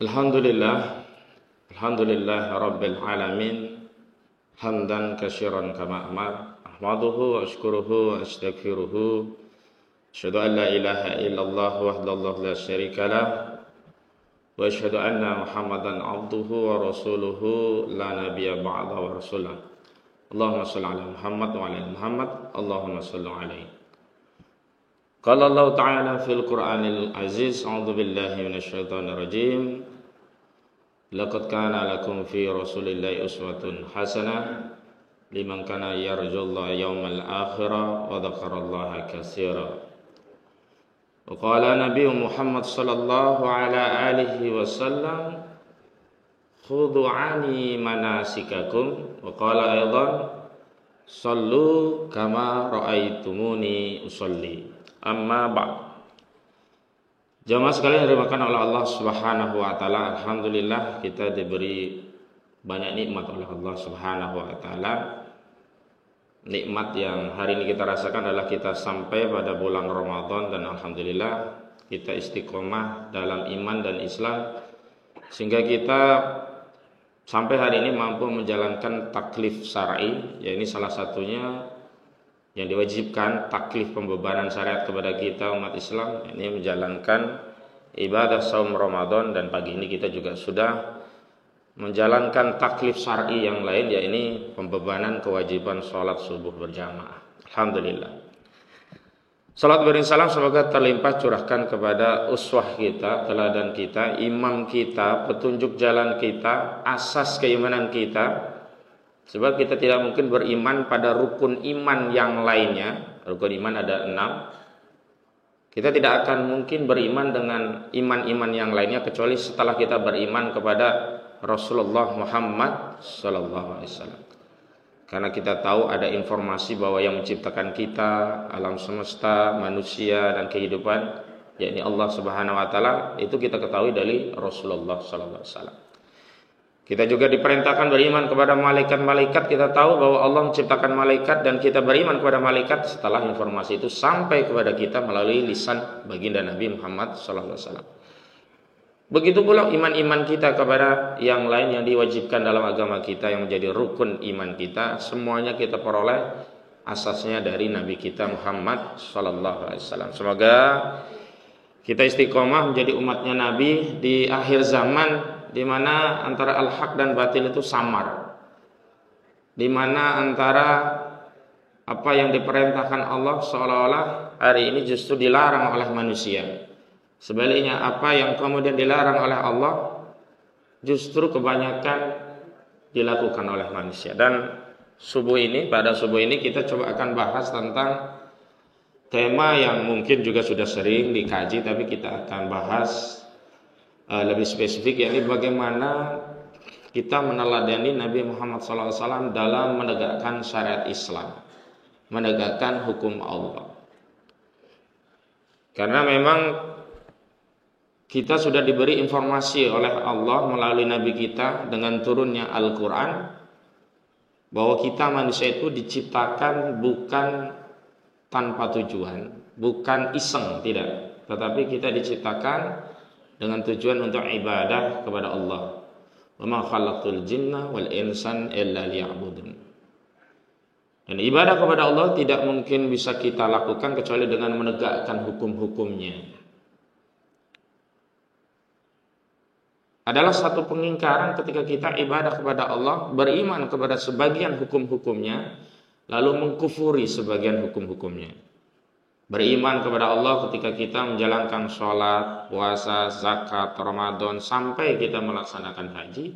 Alhamdulillah, alhamdulillah rabbil alamin, hamdan katsiran kama amar, ahmaduhu wa ashkuruhu wa astaghfiruhu, asyhadu an la ilaha illallah wahdahu la syarika lah, wa asyhadu anna Muhammadan abduhu wa rasuluhu la nabiyya ba'da wa rasulah. Allahumma shalli ala Muhammad wa ala Muhammad, Allahumma shalli alaihi. Qala Allah Ta'ala fil Qur'anil Aziz, a'udzu billahi minasyaitonir rajim. Laqad kana lakum fi Rasulillahi uswatun hasanah liman kana yarjullaha yawmal akhirah wa dzakarallaha katsiran. Wa qala Nabi Muhammad sallallahu ala alihi wasallam, khudhu 'anni manasikakum, wa qala aidan sallu kama ra'aitumuni usalli. Amma ba'd. Jamaah sekalian yang dimuliakan oleh Allah Subhanahu wa taala, alhamdulillah kita diberi banyak nikmat oleh Allah Subhanahu wa taala. Nikmat yang hari ini kita rasakan adalah kita sampai pada bulan Ramadan, dan alhamdulillah kita istiqomah dalam iman dan Islam sehingga kita sampai hari ini mampu menjalankan taklif syar'i, yaitu salah satunya yang diwajibkan, taklif pembebanan syariat kepada kita umat Islam, ini menjalankan ibadah saum Ramadan. Dan pagi ini kita juga sudah menjalankan taklif syar'i yang lain, yaitu pembebanan kewajiban sholat subuh berjamaah. Alhamdulillah. Salat berisalam semoga terlimpah curahkan kepada uswah kita, teladan kita, imam kita, petunjuk jalan kita, asas keimanan kita. Sebab kita tidak mungkin beriman pada rukun iman yang lainnya. Rukun iman ada 6. Kita tidak akan mungkin beriman dengan iman-iman yang lainnya kecuali setelah kita beriman kepada Rasulullah Muhammad sallallahu alaihi wasallam. Karena kita tahu ada informasi bahwa yang menciptakan kita, alam semesta, manusia dan kehidupan, yakni Allah Subhanahu wa taala, itu kita ketahui dari Rasulullah sallallahu alaihi wasallam. Kita juga diperintahkan beriman kepada malaikat-malaikat. Kita tahu bahwa Allah menciptakan malaikat dan kita beriman kepada malaikat setelah informasi itu sampai kepada kita melalui lisan baginda Nabi Muhammad SAW. Begitu pula iman-iman kita kepada yang lain yang diwajibkan dalam agama kita, yang menjadi rukun iman kita, semuanya kita peroleh asasnya dari Nabi kita Muhammad SAW. Semoga kita istiqomah menjadi umatnya Nabi di akhir zaman, di mana antara al-haq dan batil itu samar, di mana antara apa yang diperintahkan Allah seolah-olah hari ini justru dilarang oleh manusia. Sebaliknya apa yang kemudian dilarang oleh Allah justru kebanyakan dilakukan oleh manusia. Dan pada subuh ini kita coba akan bahas tentang tema yang mungkin juga sudah sering dikaji, tapi kita akan bahas lebih spesifik, yakni bagaimana kita meneladani Nabi Muhammad SAW dalam menegakkan syariat Islam, menegakkan hukum Allah. Karena memang kita sudah diberi informasi oleh Allah melalui Nabi kita dengan turunnya Al-Quran bahwa kita manusia itu diciptakan bukan tanpa tujuan, bukan iseng, tidak, tetapi kita diciptakan dengan tujuan untuk ibadah kepada Allah. Wa ma khalaqtul jinna wal insan illa liya'budun. Dan ibadah kepada Allah tidak mungkin bisa kita lakukan kecuali dengan menegakkan hukum-hukumnya. Adalah satu pengingkaran ketika kita ibadah kepada Allah, beriman kepada sebagian hukum-hukumnya, lalu mengkufuri sebagian hukum-hukumnya. Beriman kepada Allah ketika kita menjalankan sholat, puasa, zakat, Ramadan, sampai kita melaksanakan haji,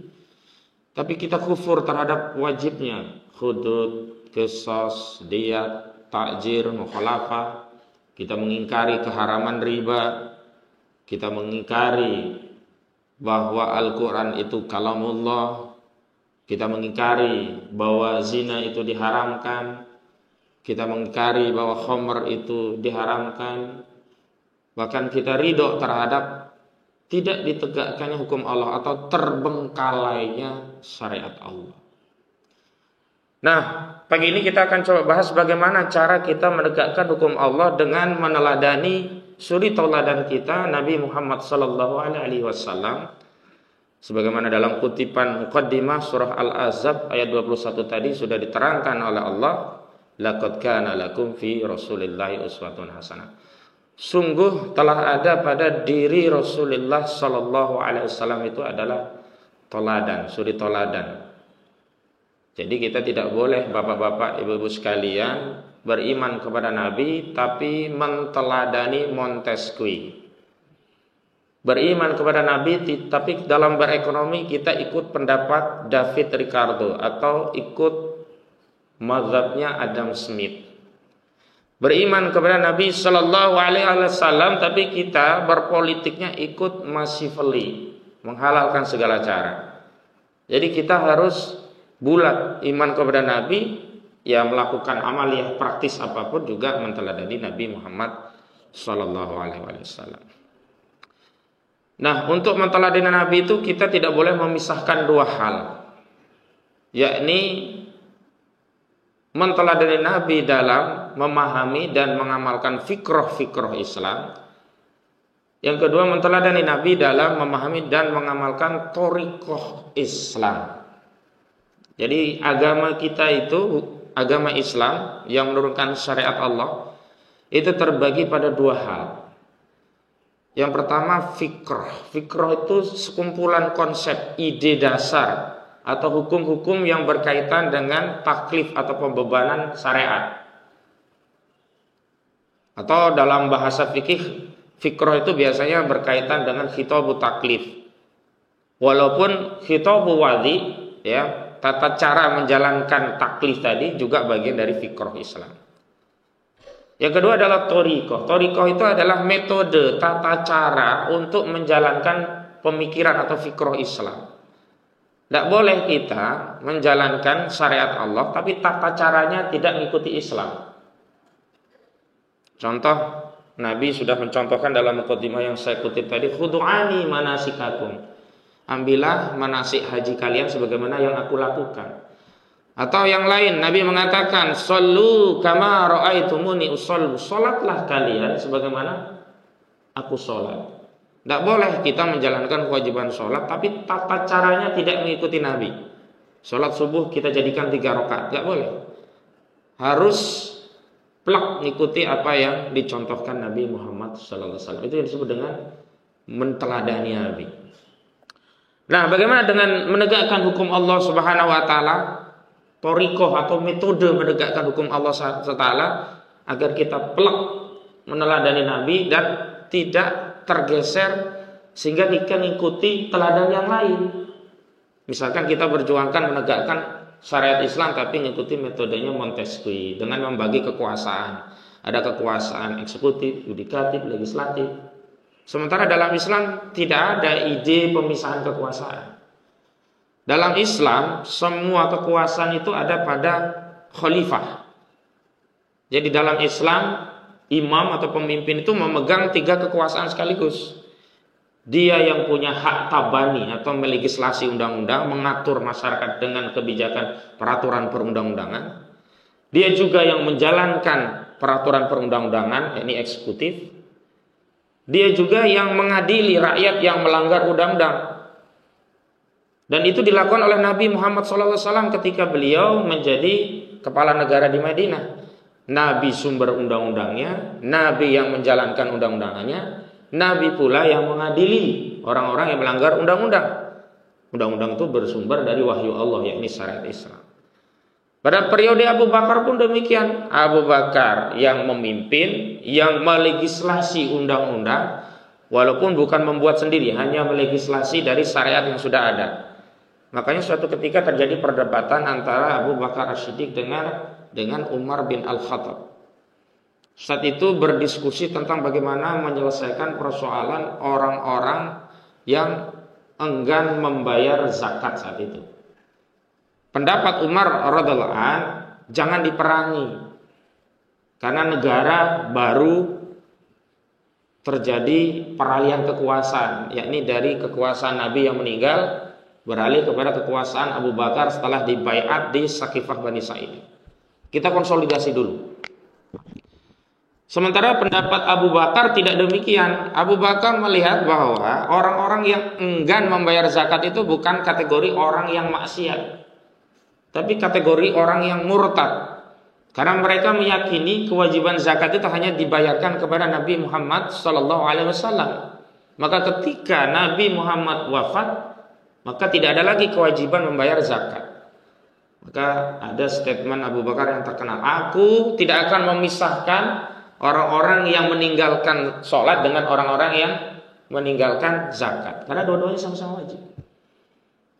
tapi kita kufur terhadap wajibnya, hudud, qisas, diyat, takjir, mukhalafah. Kita mengingkari keharaman riba, kita mengingkari bahwa Al-Quran itu kalamullah, kita mengingkari bahwa zina itu diharamkan, kita mengingkari bahwa khamr itu diharamkan, bahkan kita ridho terhadap tidak ditegakkannya hukum Allah atau terbengkalainya syariat Allah. Nah, pagi ini kita akan coba bahas bagaimana cara kita menegakkan hukum Allah dengan meneladani suri tauladan kita Nabi Muhammad sallallahu alaihi wasallam Sebagaimana dalam kutipan muqaddimah surah Al-Ahzab ayat 21 tadi sudah diterangkan oleh Allah, laqad kana lakum fi Rasulillahi uswatun hasanah. Sungguh telah ada pada diri Rasulullah sallallahu alaihi wasallam itu adalah toladan, suri toladan. Jadi kita tidak boleh bapak-bapak, ibu-ibu sekalian beriman kepada Nabi tapi menteladani Montesquieu. Beriman kepada Nabi tapi dalam berekonomi kita ikut pendapat David Ricardo atau ikut mazhabnya Adam Smith. Beriman kepada Nabi Shallallahu Alaihi Wasallam tapi kita berpolitiknya ikut massively, menghalalkan segala cara. Jadi kita harus bulat iman kepada Nabi, ya melakukan amaliyah praktis apapun juga menteladani Nabi Muhammad Shallallahu Alaihi Wasallam. Nah, untuk menteladani Nabi itu kita tidak boleh memisahkan dua hal, yakni menteladani Nabi dalam memahami dan mengamalkan fikroh Islam. Yang kedua, menteladani Nabi dalam memahami dan mengamalkan thoriqoh Islam. Jadi agama kita itu, agama Islam yang menurunkan syariat Allah, itu terbagi pada dua hal. Yang pertama fikroh. Fikroh itu sekumpulan konsep, ide dasar atau hukum-hukum yang berkaitan dengan taklif atau pembebanan syariat. Atau dalam bahasa fikih, fikroh itu biasanya berkaitan dengan khitabu taklif. Walaupun khitabu wadi, ya, tata cara menjalankan taklif tadi juga bagian dari fikroh Islam. Yang kedua adalah thoriqoh. Thoriqoh itu adalah metode, tata cara untuk menjalankan pemikiran atau fikroh Islam. Tidak boleh kita menjalankan syariat Allah tapi tata caranya tidak mengikuti Islam. Contoh, Nabi sudah mencontohkan dalam muqaddimah yang saya kutip tadi, khudu'ani manasikakum. Ambillah manasik haji kalian sebagaimana yang aku lakukan. Atau yang lain, Nabi mengatakan, shollu kama ra'aitumuni usollu. Salatlah kalian sebagaimana aku salat. Tidak boleh kita menjalankan kewajiban sholat tapi tata caranya tidak mengikuti Nabi. Sholat subuh kita jadikan 3 rakaat, tidak boleh. Harus plak mengikuti apa yang dicontohkan Nabi Muhammad SAW. Itu yang disebut dengan menteladani Nabi. Nah, bagaimana dengan menegakkan hukum Allah Subhanahu Wa Taala? Thoriqoh atau metode menegakkan hukum Allah SWT agar kita plak meneladani Nabi dan tidak tergeser sehingga kita mengikuti teladan yang lain. Misalkan kita berjuangkan menegakkan syariat Islam tapi mengikuti metodenya Montesquieu dengan membagi kekuasaan. Ada kekuasaan eksekutif, yudikatif, legislatif. Sementara dalam Islam tidak ada ide pemisahan kekuasaan. Dalam Islam semua kekuasaan itu ada pada khalifah. Jadi dalam Islam imam atau pemimpin itu memegang 3 kekuasaan sekaligus. Dia yang punya hak tabani atau melegislasi undang-undang, mengatur masyarakat dengan kebijakan peraturan perundang-undangan. Dia juga yang menjalankan peraturan perundang-undangan, yakni eksekutif. Dia juga yang mengadili rakyat yang melanggar undang-undang. Dan itu dilakukan oleh Nabi Muhammad SAW ketika beliau menjadi kepala negara di Madinah. Nabi sumber undang-undangnya, Nabi yang menjalankan undang-undangannya, Nabi pula yang mengadili orang-orang yang melanggar undang-undang. Undang-undang itu bersumber dari wahyu Allah, yakni syariat Islam. Pada periode Abu Bakar pun demikian. Abu Bakar yang memimpin, yang melegislasi undang-undang, walaupun bukan membuat sendiri, hanya melegislasi dari syariat yang sudah ada. Makanya suatu ketika terjadi perdebatan antara Abu Bakar As-Siddiq dengan Umar bin Al-Khattab. Saat itu berdiskusi tentang bagaimana menyelesaikan persoalan orang-orang yang enggan membayar zakat saat itu. Pendapat Umar radhiyallahu an, jangan diperangi. Karena negara baru terjadi peralihan kekuasaan, yakni dari kekuasaan Nabi yang meninggal beralih kepada kekuasaan Abu Bakar setelah dibaiat di Saqifah Bani Sa'id. Kita konsolidasi dulu. Sementara pendapat Abu Bakar tidak demikian. Abu Bakar melihat bahwa orang-orang yang enggan membayar zakat itu bukan kategori orang yang maksiat, tapi kategori orang yang murtad. Karena mereka meyakini kewajiban zakat itu hanya dibayarkan kepada Nabi Muhammad SAW. Maka ketika Nabi Muhammad wafat, maka tidak ada lagi kewajiban membayar zakat. Maka ada statement Abu Bakar yang terkenal, aku tidak akan memisahkan orang-orang yang meninggalkan sholat dengan orang-orang yang meninggalkan zakat, karena dua-duanya sama-sama wajib.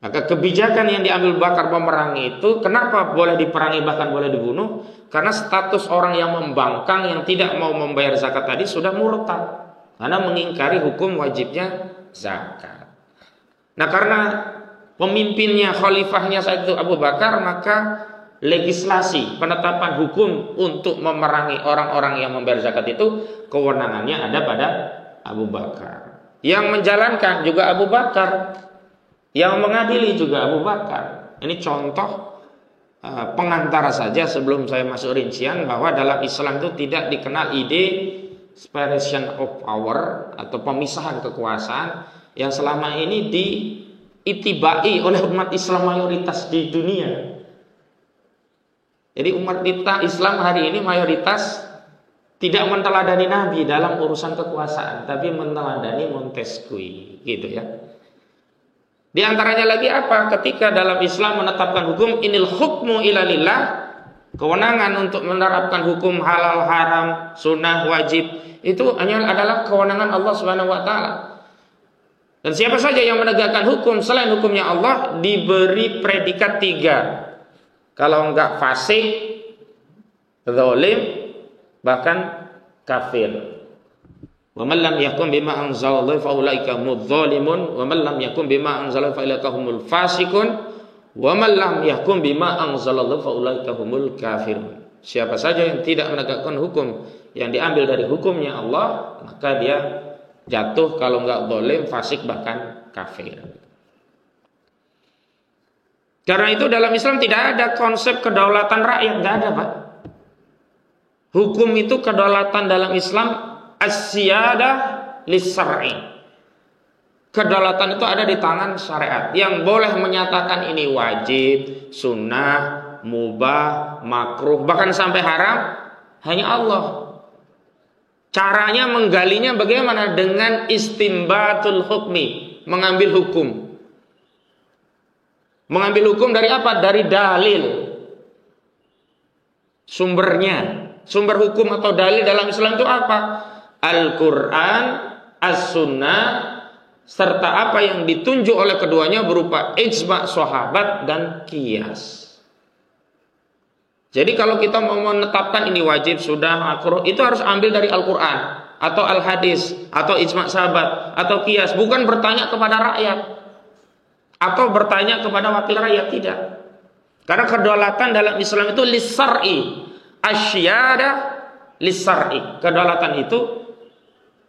Maka kebijakan yang diambil Bakar pemerangi itu, kenapa boleh diperangi bahkan boleh dibunuh? Karena status orang yang membangkang, yang tidak mau membayar zakat tadi sudah murtad, karena mengingkari hukum wajibnya zakat. Nah, karena pemimpinnya, khalifahnya saat itu Abu Bakar, maka legislasi penetapan hukum untuk memerangi orang-orang yang membayar zakat itu kewenangannya ada pada Abu Bakar. Yang menjalankan juga Abu Bakar, yang mengadili juga Abu Bakar. Ini contoh pengantara saja sebelum saya masuk rincian, bahwa dalam Islam itu tidak dikenal ide separation of power atau pemisahan kekuasaan yang selama ini diitibai oleh umat Islam mayoritas di dunia. Jadi umat Islam hari ini mayoritas tidak meneladani Nabi dalam urusan kekuasaan, tapi meneladani Montesquieu, gitu ya. Di antaranya lagi apa? Ketika dalam Islam menetapkan hukum, inil hukmu illa lillah, kewenangan untuk menerapkan hukum halal, haram, sunnah, wajib, itu hanya adalah kewenangan Allah Subhanahu wa taala. Dan siapa saja yang menegakkan hukum selain hukumnya Allah diberi predikat 3. Kalau enggak fasik, zalim, bahkan kafir. Wa man lam yahkum bima anzalallahu fa ulaika humudz zalimun wa man lam yahkum bima anzalallahu fa ulaika humul fasiqun wa man lam yahkum bima anzalallahu fa ulaika humul kafirun. Siapa saja yang tidak menegakkan hukum yang diambil dari hukumnya Allah, maka dia jatuh kalau enggak zalim, fasik, bahkan kafir. Karena itu dalam Islam tidak ada konsep kedaulatan rakyat, tidak ada, Pak. Hukum itu kedaulatan dalam Islam as-siyadah lis-syar'i. Kedaulatan itu ada di tangan syariat. Yang boleh menyatakan ini wajib, sunnah, mubah, makruh, bahkan sampai haram hanya Allah. Caranya menggalinya bagaimana? Dengan istinbatul hukmi, mengambil hukum. Mengambil hukum dari apa? Dari dalil. Sumbernya. Sumber hukum atau dalil dalam Islam itu apa? Al-Quran, As-Sunnah, serta apa yang ditunjuk oleh keduanya berupa ijma' sahabat dan qiyas. Jadi kalau kita mau menetapkan ini wajib, sudah, makruh, itu harus ambil dari Al-Quran atau Al-Hadis atau ijma' sahabat atau qiyas. Bukan bertanya kepada rakyat atau bertanya kepada wakil rakyat, tidak. Karena kedaulatan dalam Islam itu lis-syar'i, asyada lis-syar'i. Kedaulatan itu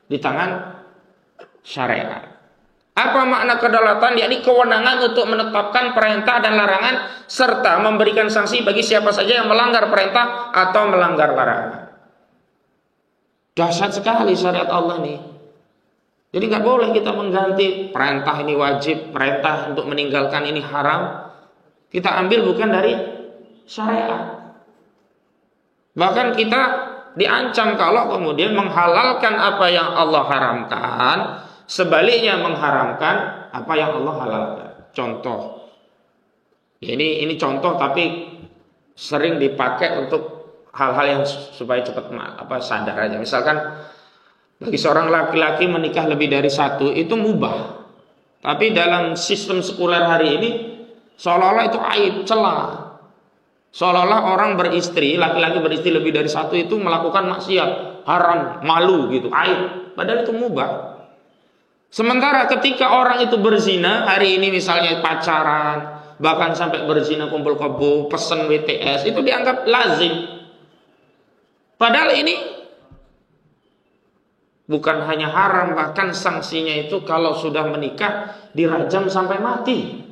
di tangan syariat. Apa makna kedaulatan? Yakni kewenangan untuk menetapkan perintah dan larangan serta memberikan sanksi bagi siapa saja yang melanggar perintah atau melanggar larangan. Dahsyat sekali syariat Allah nih. Jadi nggak boleh kita mengganti perintah ini wajib, perintah untuk meninggalkan ini haram. Kita ambil bukan dari syariat. Bahkan kita diancam kalau kemudian menghalalkan apa yang Allah haramkan, sebaliknya mengharamkan apa yang Allah halalkan. Contoh, ini contoh tapi sering dipakai untuk hal-hal yang supaya cepat sadar aja. Misalkan bagi seorang laki-laki menikah lebih dari satu itu mubah. Tapi dalam sistem sekuler hari ini seolah-olah itu aib, celah. Seolah-olah orang beristri, laki-laki beristri lebih dari satu itu melakukan maksiat, haram, malu gitu, aib. Padahal itu mubah. Sementara ketika orang itu berzina, hari ini misalnya pacaran, bahkan sampai berzina kumpul kebo, pesen WTS, itu dianggap lazim. Padahal ini bukan hanya haram, bahkan sanksinya itu kalau sudah menikah dirajam sampai mati.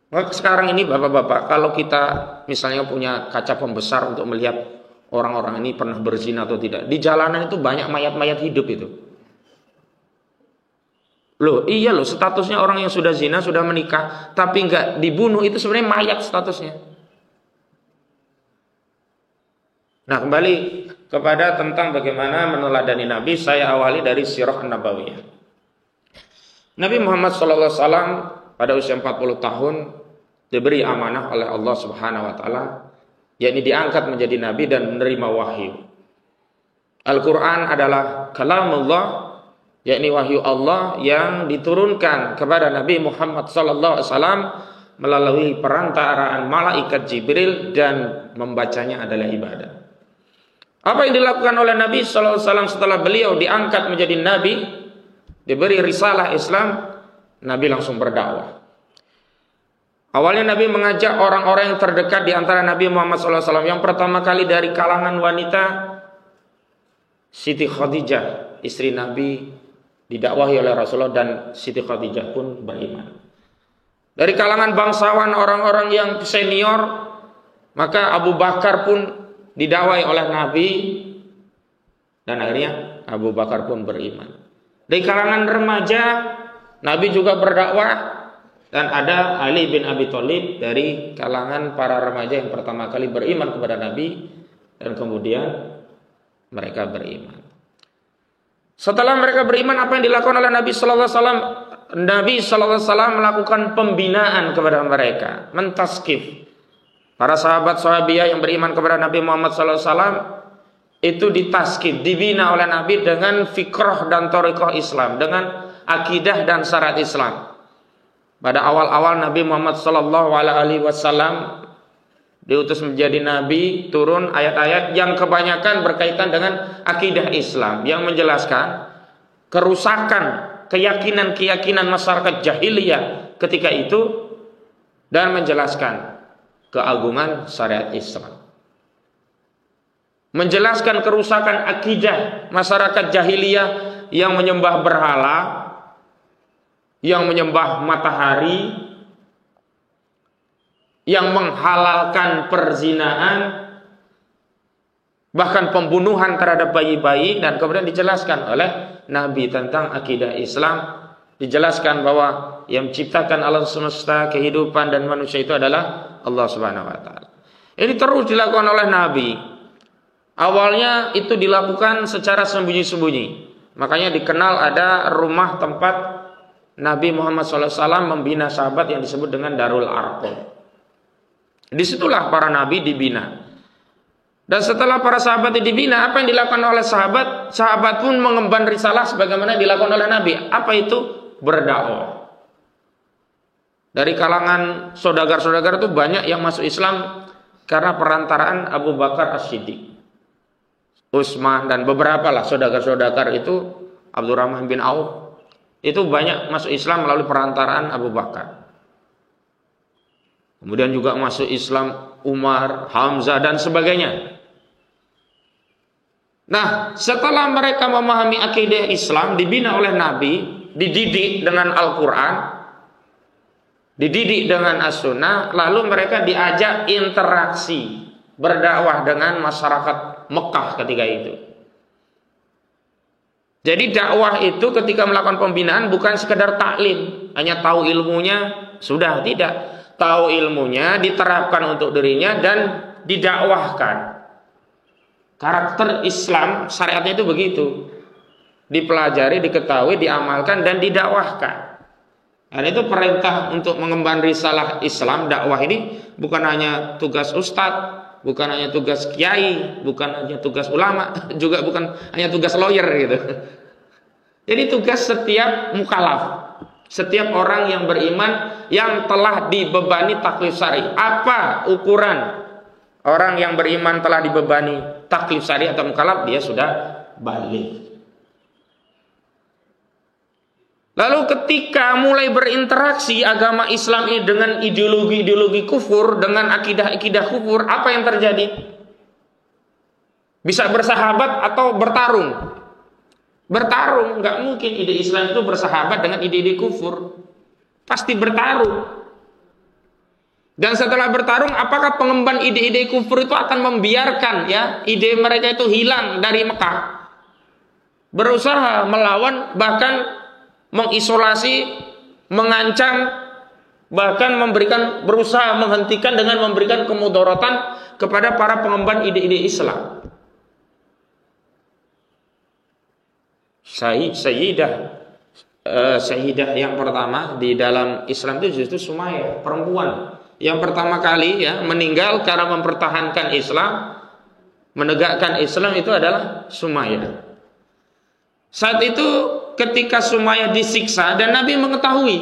Sekarang ini bapak-bapak, kalau kita misalnya punya kaca pembesar untuk melihat orang-orang ini pernah berzina atau tidak. Di jalanan itu banyak mayat-mayat hidup itu. Loh, iya loh, statusnya orang yang sudah zina, sudah menikah, tapi nggak dibunuh, itu sebenarnya mayat statusnya. Nah, kembali kepada tentang bagaimana meneladani Nabi, saya awali dari sirah Nabawiyah. Nabi Muhammad SAW pada usia 40 tahun diberi amanah oleh Allah Subhanahu wa taala, yakni diangkat menjadi nabi dan menerima wahyu. Al-Qur'an adalah kalamullah, yakni wahyu Allah yang diturunkan kepada Nabi Muhammad SAW melalui perantaraan malaikat Jibril, dan membacanya adalah ibadah. Apa yang dilakukan oleh Nabi SAW setelah beliau diangkat menjadi nabi, diberi risalah Islam, Nabi langsung berdakwah. Awalnya Nabi mengajak orang-orang yang terdekat di antara Nabi Muhammad SAW. Yang pertama kali dari kalangan wanita, Siti Khadijah, istri Nabi, didakwahi oleh Rasulullah, dan Siti Khadijah pun beriman. Dari kalangan bangsawan, orang-orang yang senior, maka Abu Bakar pun didakwahi oleh Nabi, dan akhirnya Abu Bakar pun beriman. Dari kalangan remaja, Nabi juga berdakwah. Dan ada Ali bin Abi Thalib dari kalangan para remaja yang pertama kali beriman kepada Nabi, dan kemudian mereka beriman. Setelah mereka beriman, apa yang dilakukan oleh Nabi Sallallahu Alaihi Wasallam? Nabi Sallallahu Alaihi Wasallam melakukan pembinaan kepada mereka, mentaskif. Para sahabat-sahabiyah yang beriman kepada Nabi Muhammad Sallallahu Alaihi Wasallam itu ditaskif, dibina oleh Nabi dengan fikrah dan thariqah Islam, dengan akidah dan syarat Islam. Pada awal-awal Nabi Muhammad SAW diutus menjadi Nabi, turun ayat-ayat yang kebanyakan berkaitan dengan akidah Islam, yang menjelaskan kerusakan keyakinan-keyakinan masyarakat jahiliyah ketika itu, dan menjelaskan keagungan syariat Islam. Menjelaskan kerusakan akidah masyarakat jahiliyah yang menyembah berhala, yang menyembah matahari, yang menghalalkan perzinaan, bahkan pembunuhan terhadap bayi-bayi. Dan kemudian dijelaskan oleh Nabi tentang akidah Islam. Dijelaskan bahwa yang menciptakan alam semesta, kehidupan dan manusia itu adalah Allah Subhanahu wa taala. Ini terus dilakukan oleh Nabi. Awalnya itu dilakukan secara sembunyi-sembunyi. Makanya dikenal ada rumah tempat Nabi Muhammad SAW membina sahabat yang disebut dengan Darul Arqam. Disitulah para nabi dibina. Dan setelah para sahabat dibina, apa yang dilakukan oleh sahabat? Sahabat pun mengemban risalah sebagaimana dilakukan oleh Nabi. Apa itu? Berdakwah. Dari kalangan saudagar-saudagar itu banyak yang masuk Islam karena perantaraan Abu Bakar As-Siddiq, Utsman, dan beberapa lah saudagar-saudagar itu, Abdurrahman bin Auf. Itu banyak masuk Islam melalui perantaraan Abu Bakar. Kemudian juga masuk Islam Umar, Hamzah, dan sebagainya. Nah, setelah mereka memahami akidah Islam, dibina oleh Nabi, dididik dengan Al-Quran, dididik dengan As-Sunnah, lalu mereka diajak interaksi, berdakwah dengan masyarakat Mekah ketika itu. Jadi dakwah itu ketika melakukan pembinaan bukan sekedar taklim, hanya tahu ilmunya, sudah, tidak. Tahu ilmunya, diterapkan untuk dirinya, dan didakwahkan. Karakter Islam, syariatnya itu begitu. Dipelajari, diketahui, diamalkan, dan didakwahkan. Dan itu perintah untuk mengemban risalah Islam, dakwah ini bukan hanya tugas ustadz, bukan hanya tugas kiai, bukan hanya tugas ulama, juga bukan hanya tugas lawyer gitu. Jadi tugas setiap mukallaf, setiap orang yang beriman yang telah dibebani taklif syar'i. Apa ukuran orang yang beriman telah dibebani taklif syar'i atau mukallaf? Dia sudah baligh. Lalu ketika mulai berinteraksi agama Islam ini dengan ideologi-ideologi kufur, dengan akidah-akidah kufur, apa yang terjadi? Bisa bersahabat atau bertarung? Bertarung, nggak mungkin ide Islam itu bersahabat dengan ide-ide kufur. Pasti bertarung. Dan setelah bertarung, apakah pengemban ide-ide kufur itu akan membiarkan ya ide mereka itu hilang dari Mekah? Berusaha melawan, bahkan mengisolasi, mengancam, bahkan berusaha menghentikan dengan memberikan kemudaratan kepada para pengemban ide-ide Islam. Sayyidah yang pertama di dalam Islam itu justru Sumayyah, perempuan yang pertama kali ya meninggal karena mempertahankan Islam, menegakkan Islam itu adalah Sumayyah. Saat itu ketika Sumayyah disiksa dan Nabi mengetahui,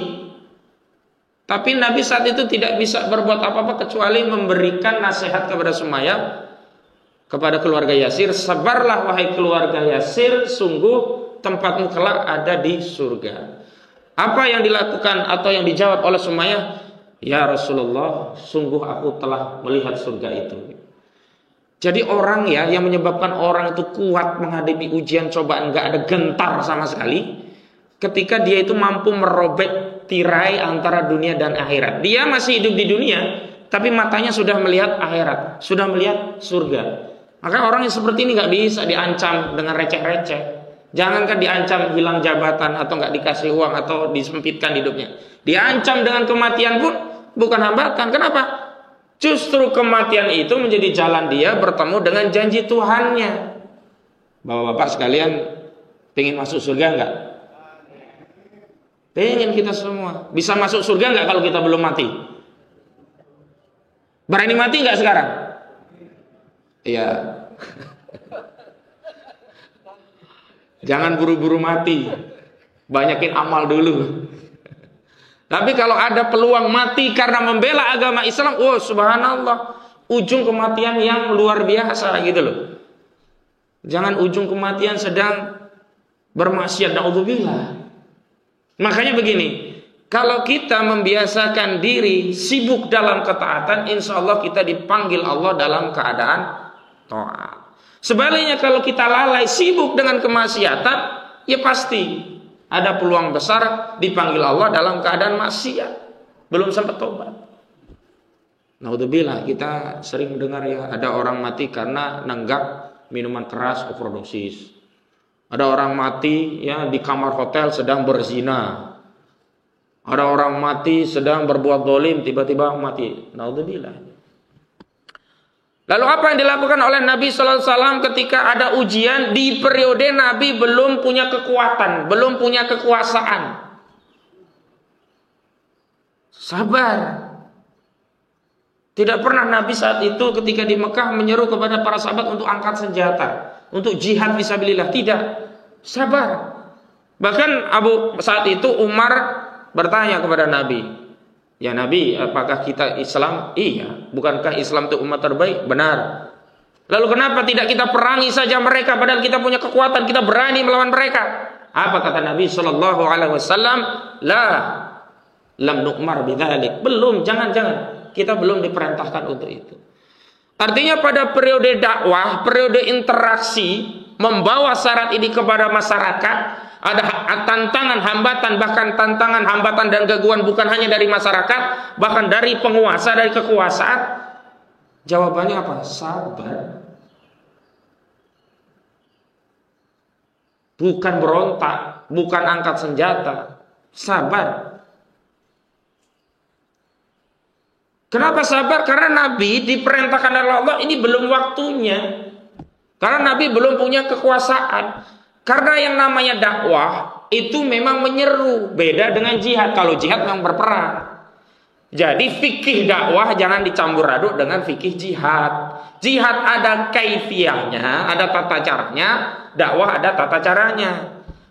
tapi Nabi saat itu tidak bisa berbuat apa-apa kecuali memberikan nasihat kepada Sumayyah, kepada keluarga Yasir, sabarlah wahai keluarga Yasir, sungguh tempatmu kelak ada di surga. Apa yang dilakukan atau yang dijawab oleh Sumayyah? Ya Rasulullah, sungguh aku telah melihat surga itu. Jadi orang ya yang menyebabkan orang itu kuat menghadapi ujian cobaan, nggak ada gentar sama sekali, ketika dia itu mampu merobek tirai antara dunia dan akhirat. Dia masih hidup di dunia, tapi matanya sudah melihat akhirat, sudah melihat surga. Maka orang yang seperti ini nggak bisa diancam dengan receh-receh. Jangankan diancam hilang jabatan atau nggak dikasih uang atau disempitkan hidupnya, diancam dengan kematian pun bukan hambatan. Kenapa? Justru kematian itu menjadi jalan dia bertemu dengan janji Tuhannya. Bapak-bapak sekalian, pengen masuk surga nggak? Pengen kita semua. Bisa masuk surga nggak kalau kita belum mati? Berani mati nggak sekarang? Iya. Jangan buru-buru mati, banyakin amal dulu. Tapi kalau ada peluang mati karena membela agama Islam, oh subhanallah, ujung kematian yang luar biasa gitu loh. Jangan ujung kematian sedang bermaksiat, naudzubillah. Makanya begini, kalau kita membiasakan diri sibuk dalam ketaatan, insya Allah kita dipanggil Allah dalam keadaan taat. Sebaliknya kalau kita lalai sibuk dengan kemaksiatan, ya pasti ada peluang besar dipanggil Allah dalam keadaan maksiat, belum sempat tobat. Naudzubillah, kita sering mendengar ya ada orang mati karena nenggak minuman keras, overdosis. Ada orang mati ya di kamar hotel sedang berzina. Ada orang mati sedang berbuat dolim, tiba-tiba mati. Naudzubillah. Lalu apa yang dilakukan oleh Nabi Sallallahu Alaihi Wasallam ketika ada ujian di periode Nabi belum punya kekuatan, belum punya kekuasaan? Sabar. Tidak pernah Nabi saat itu ketika di Mekah menyeru kepada para sahabat untuk angkat senjata, untuk jihad fisabilillah. Tidak. Sabar. Bahkan saat itu Umar bertanya kepada Nabi, ya Nabi, apakah kita Islam? Iya. Bukankah Islam itu umat terbaik? Benar. Lalu kenapa tidak kita perangi saja mereka, padahal kita punya kekuatan, kita berani melawan mereka? Apa kata Nabi Shallallahu Alaihi Wasallam? Lam nu'mar bidzalik. Belum, jangan. Kita belum diperintahkan untuk itu. Artinya pada periode dakwah, periode interaksi, membawa syarat ini kepada masyarakat, ada tantangan, hambatan, bahkan tantangan, hambatan dan gangguan bukan hanya dari masyarakat, bahkan dari penguasa, dari kekuasaan. Jawabannya apa? Sabar. Bukan berontak, bukan angkat senjata. Sabar. Kenapa sabar? Karena Nabi diperintahkan oleh Allah, ini belum waktunya. Karena Nabi belum punya kekuasaan. Karena yang namanya dakwah itu memang menyeru, beda dengan jihad. Kalau jihad memang berperang. Jadi fikih dakwah jangan dicampur aduk dengan fikih jihad. Jihad ada kaifiyahnya, ada tata caranya. Dakwah ada tata caranya.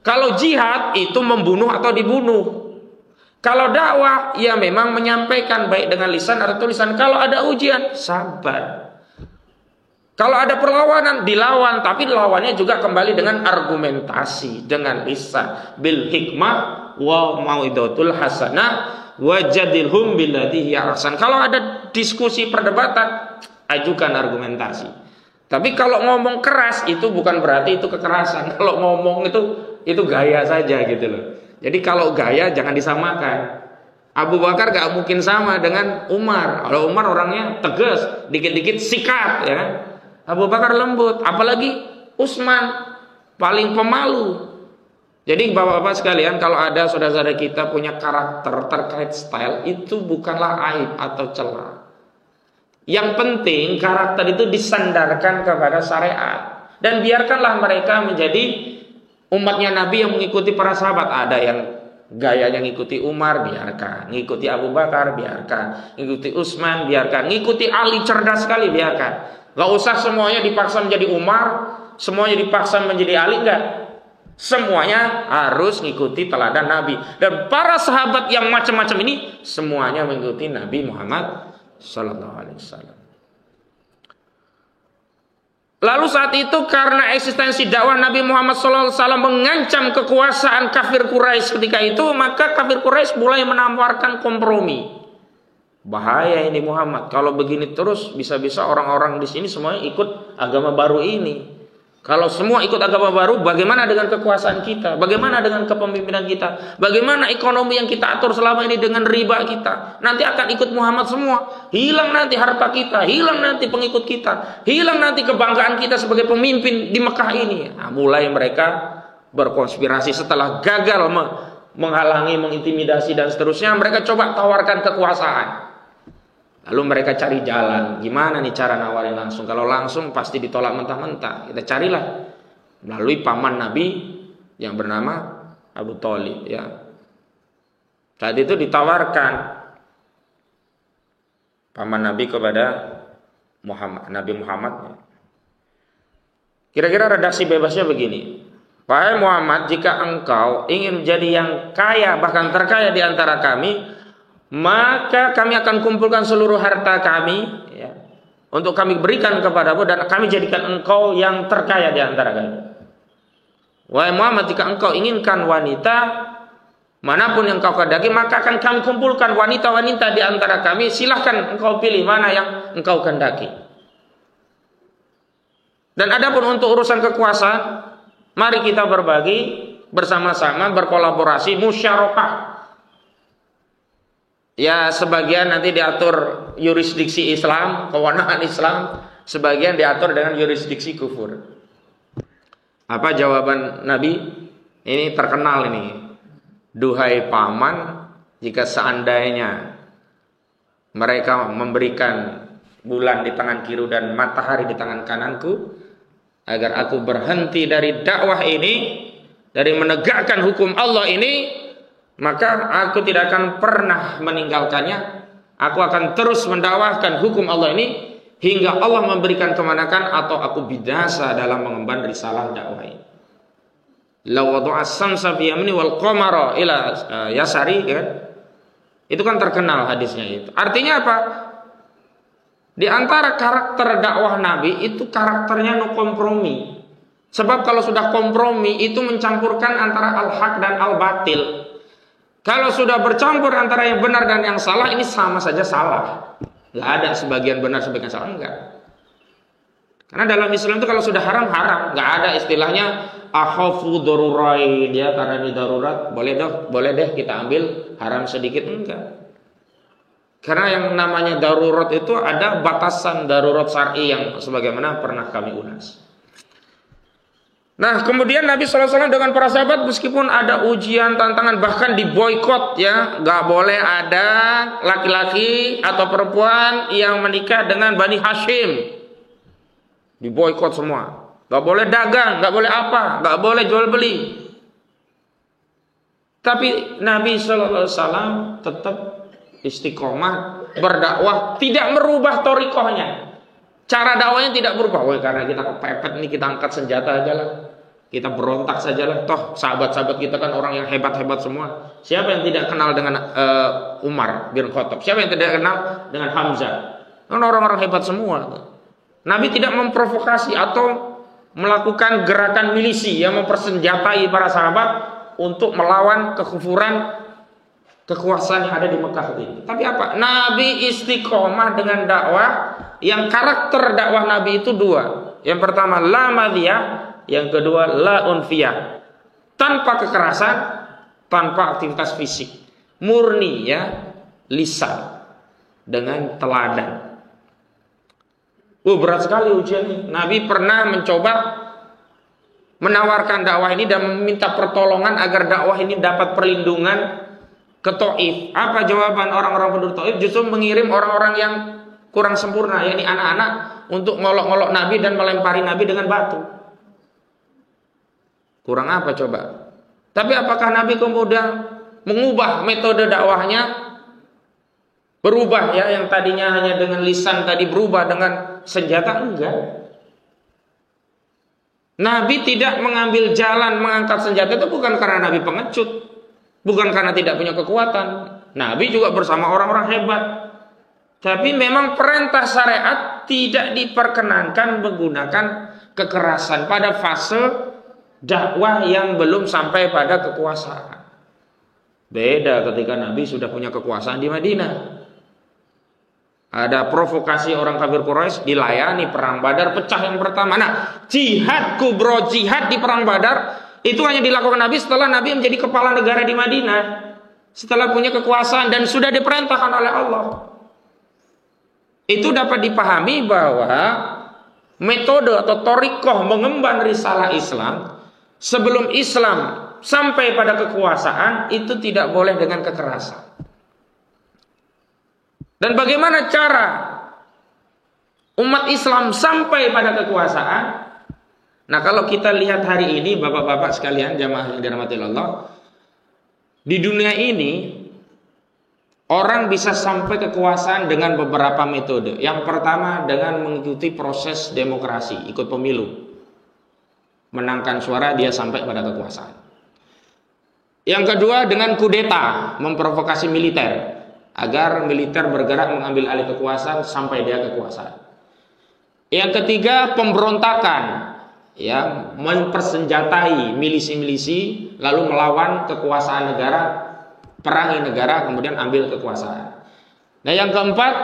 Kalau jihad itu membunuh atau dibunuh. Kalau dakwah ya memang menyampaikan baik dengan lisan atau tulisan. Kalau ada ujian, sabar. Kalau ada perlawanan, dilawan, tapi lawannya juga kembali dengan argumentasi, dengan lisan, bil hikmah wa mau'izatul hasanah wa jadilhum billati hiya ahsan. Kalau ada diskusi perdebatan, ajukan argumentasi. Tapi kalau ngomong keras itu bukan berarti itu kekerasan. Kalau ngomong itu gaya saja gitu loh. Jadi kalau gaya jangan disamakan. Abu Bakar gak mungkin sama dengan Umar. Kalau Umar orangnya tegas, dikit-dikit sikat, ya kan? Abu Bakar lembut, apalagi Utsman paling pemalu. Jadi bapak-bapak sekalian, kalau ada saudara-saudara kita punya karakter terkait style, itu bukanlah aib atau celah. Yang penting karakter itu disandarkan kepada syariat. Dan biarkanlah mereka menjadi umatnya Nabi yang mengikuti para sahabat. Ada yang gayanya ngikuti Umar, biarkan. Ngikuti Abu Bakar, biarkan. Ngikuti Utsman, biarkan. Ngikuti Ali, cerdas sekali, biarkan. Gak usah semuanya dipaksa menjadi Umar, semuanya dipaksa menjadi Ali, enggak. Semuanya harus ngikuti teladan Nabi. Dan para sahabat yang macam-macam ini semuanya mengikuti Nabi Muhammad Sallallahu Alaihi Wasallam. Lalu saat itu karena eksistensi dakwah Nabi Muhammad Sallallahu Alaihi Wasallam mengancam kekuasaan kafir Quraisy ketika itu, maka kafir Quraisy mulai menawarkan kompromi. Bahaya ini Muhammad, kalau begini terus bisa-bisa orang-orang di sini semuanya ikut agama baru ini. Kalau semua ikut agama baru, bagaimana dengan kekuasaan kita? Bagaimana dengan kepemimpinan kita? Bagaimana ekonomi yang kita atur selama ini dengan riba kita? Nanti akan ikut Muhammad semua. Hilang nanti harta kita, hilang nanti pengikut kita, hilang nanti kebanggaan kita sebagai pemimpin di Mekah ini. Nah, mulai mereka berkonspirasi setelah gagal menghalangi, mengintimidasi dan seterusnya. Mereka coba tawarkan kekuasaan. Lalu mereka cari jalan, gimana nih cara nawarin langsung? Kalau langsung pasti ditolak mentah-mentah. Kita carilah melalui paman Nabi yang bernama Abu Thalib, ya. Saat itu ditawarkan paman Nabi kepada Nabi Muhammad. Kira-kira redaksi bebasnya begini. Wahai Muhammad, jika engkau ingin menjadi yang kaya, bahkan terkaya di antara kami, maka kami akan kumpulkan seluruh harta kami, ya, untuk kami berikan kepadamu dan kami jadikan engkau yang terkaya di antara kami. Wahai Muhammad, jika engkau inginkan wanita manapun yang kau kehendaki, maka akan kami kumpulkan wanita-wanita di antara kami. Silahkan engkau pilih mana yang engkau kehendaki. Dan adapun untuk urusan kekuasaan, mari kita berbagi bersama-sama, berkolaborasi, musyarakah. Ya, sebagian nanti diatur yurisdiksi Islam, kewenangan Islam, sebagian diatur dengan yurisdiksi kufur. Apa jawaban Nabi? Ini terkenal ini. Duhai paman, jika seandainya mereka memberikan bulan di tangan kiri dan matahari di tangan kananku, agar aku berhenti dari dakwah ini, dari menegakkan hukum Allah ini, maka aku tidak akan pernah meninggalkannya. Aku akan terus mendakwahkan hukum Allah ini hingga Allah memberikan kemenangan atau aku binasa dalam mengemban risalah dakwah ini. La wadu'a as-samsa fi yamini wal qamara ila yasari, kan? Itu kan terkenal hadisnya itu. Artinya apa? Di antara karakter dakwah Nabi itu karakternya no kompromi. Sebab kalau sudah kompromi itu mencampurkan antara al-haq dan al-batil. Kalau sudah bercampur antara yang benar dan yang salah, ini sama saja salah. Nggak ada sebagian benar sebagian salah, enggak. Karena dalam Islam itu kalau sudah haram, haram. Nggak ada istilahnya akhafu darurain, ya, karena ini darurat, boleh deh kita ambil haram sedikit, enggak. Karena yang namanya darurat itu ada batasan darurat syar'i yang sebagaimana pernah kami ulas. Nah, kemudian Nabi SAW dengan para sahabat meskipun ada ujian, tantangan, bahkan diboikot, ya, nggak boleh ada laki-laki atau perempuan yang menikah dengan Bani Hashim, diboikot semua, nggak boleh dagang, nggak boleh apa, nggak boleh jual beli. Tapi Nabi SAW tetap istiqomah berdakwah, tidak merubah thariqahnya. Cara dakwanya tidak berubah. Woi, karena kita kepepet nih, kita angkat senjata aja lah, kita berontak saja lah. Toh sahabat-sahabat kita kan orang yang hebat-hebat semua. Siapa yang tidak kenal dengan Umar bin Khattab? Siapa yang tidak kenal dengan Hamzah? Kan orang-orang hebat semua. Nabi tidak memprovokasi atau melakukan gerakan milisi yang mempersenjatai para sahabat untuk melawan kekufuran kekuasaan yang ada di Mekah ini. Tapi apa? Nabi istiqomah dengan dakwah. Yang karakter dakwah Nabi itu dua. Yang pertama la madhiyah, yang kedua la unfiyah. Tanpa kekerasan, tanpa aktivitas fisik. murni ya, lisan dengan teladan. Berat sekali ujiannya. Nabi pernah mencoba menawarkan dakwah ini dan meminta pertolongan agar dakwah ini dapat perlindungan ke Taif. Apa jawaban orang-orang penduduk Taif? Justru mengirim orang-orang yang kurang sempurna, yakni anak-anak, untuk ngolok-ngolok Nabi dan melempari Nabi dengan batu. Kurang apa coba? Tapi apakah Nabi kemudian mengubah metode dakwahnya? Berubah ya, yang tadinya hanya dengan lisan tadi berubah dengan senjata? Enggak. Nabi tidak mengambil jalan mengangkat senjata itu bukan karena Nabi pengecut, bukan karena tidak punya kekuatan. Nabi juga bersama orang-orang hebat. Tapi memang perintah syariat tidak diperkenankan menggunakan kekerasan pada fase dakwah yang belum sampai pada kekuasaan. Beda ketika Nabi sudah punya kekuasaan di Madinah. Ada provokasi orang kafir Quraisy, dilayani perang Badar, pecah yang pertama. Nah, jihad kubro, jihad di perang Badar itu hanya dilakukan Nabi setelah Nabi menjadi kepala negara di Madinah, setelah punya kekuasaan dan sudah diperintahkan oleh Allah. Itu dapat dipahami bahwa metode atau thariqah mengemban risalah Islam sebelum Islam sampai pada kekuasaan itu tidak boleh dengan kekerasan. Dan bagaimana cara umat Islam sampai pada kekuasaan? Nah, kalau kita lihat hari ini, bapak-bapak sekalian, jamaah yang dirahmati Allah, di dunia ini orang bisa sampai kekuasaan dengan beberapa metode. Yang pertama dengan mengikuti proses demokrasi, ikut pemilu, menangkan suara dia sampai pada kekuasaan. Yang kedua dengan kudeta, memprovokasi militer agar militer bergerak mengambil alih kekuasaan sampai dia kekuasaan. Yang ketiga pemberontakan, ya, mempersenjatai milisi-milisi lalu melawan kekuasaan negara, perangi negara kemudian ambil kekuasaan. Nah, yang keempat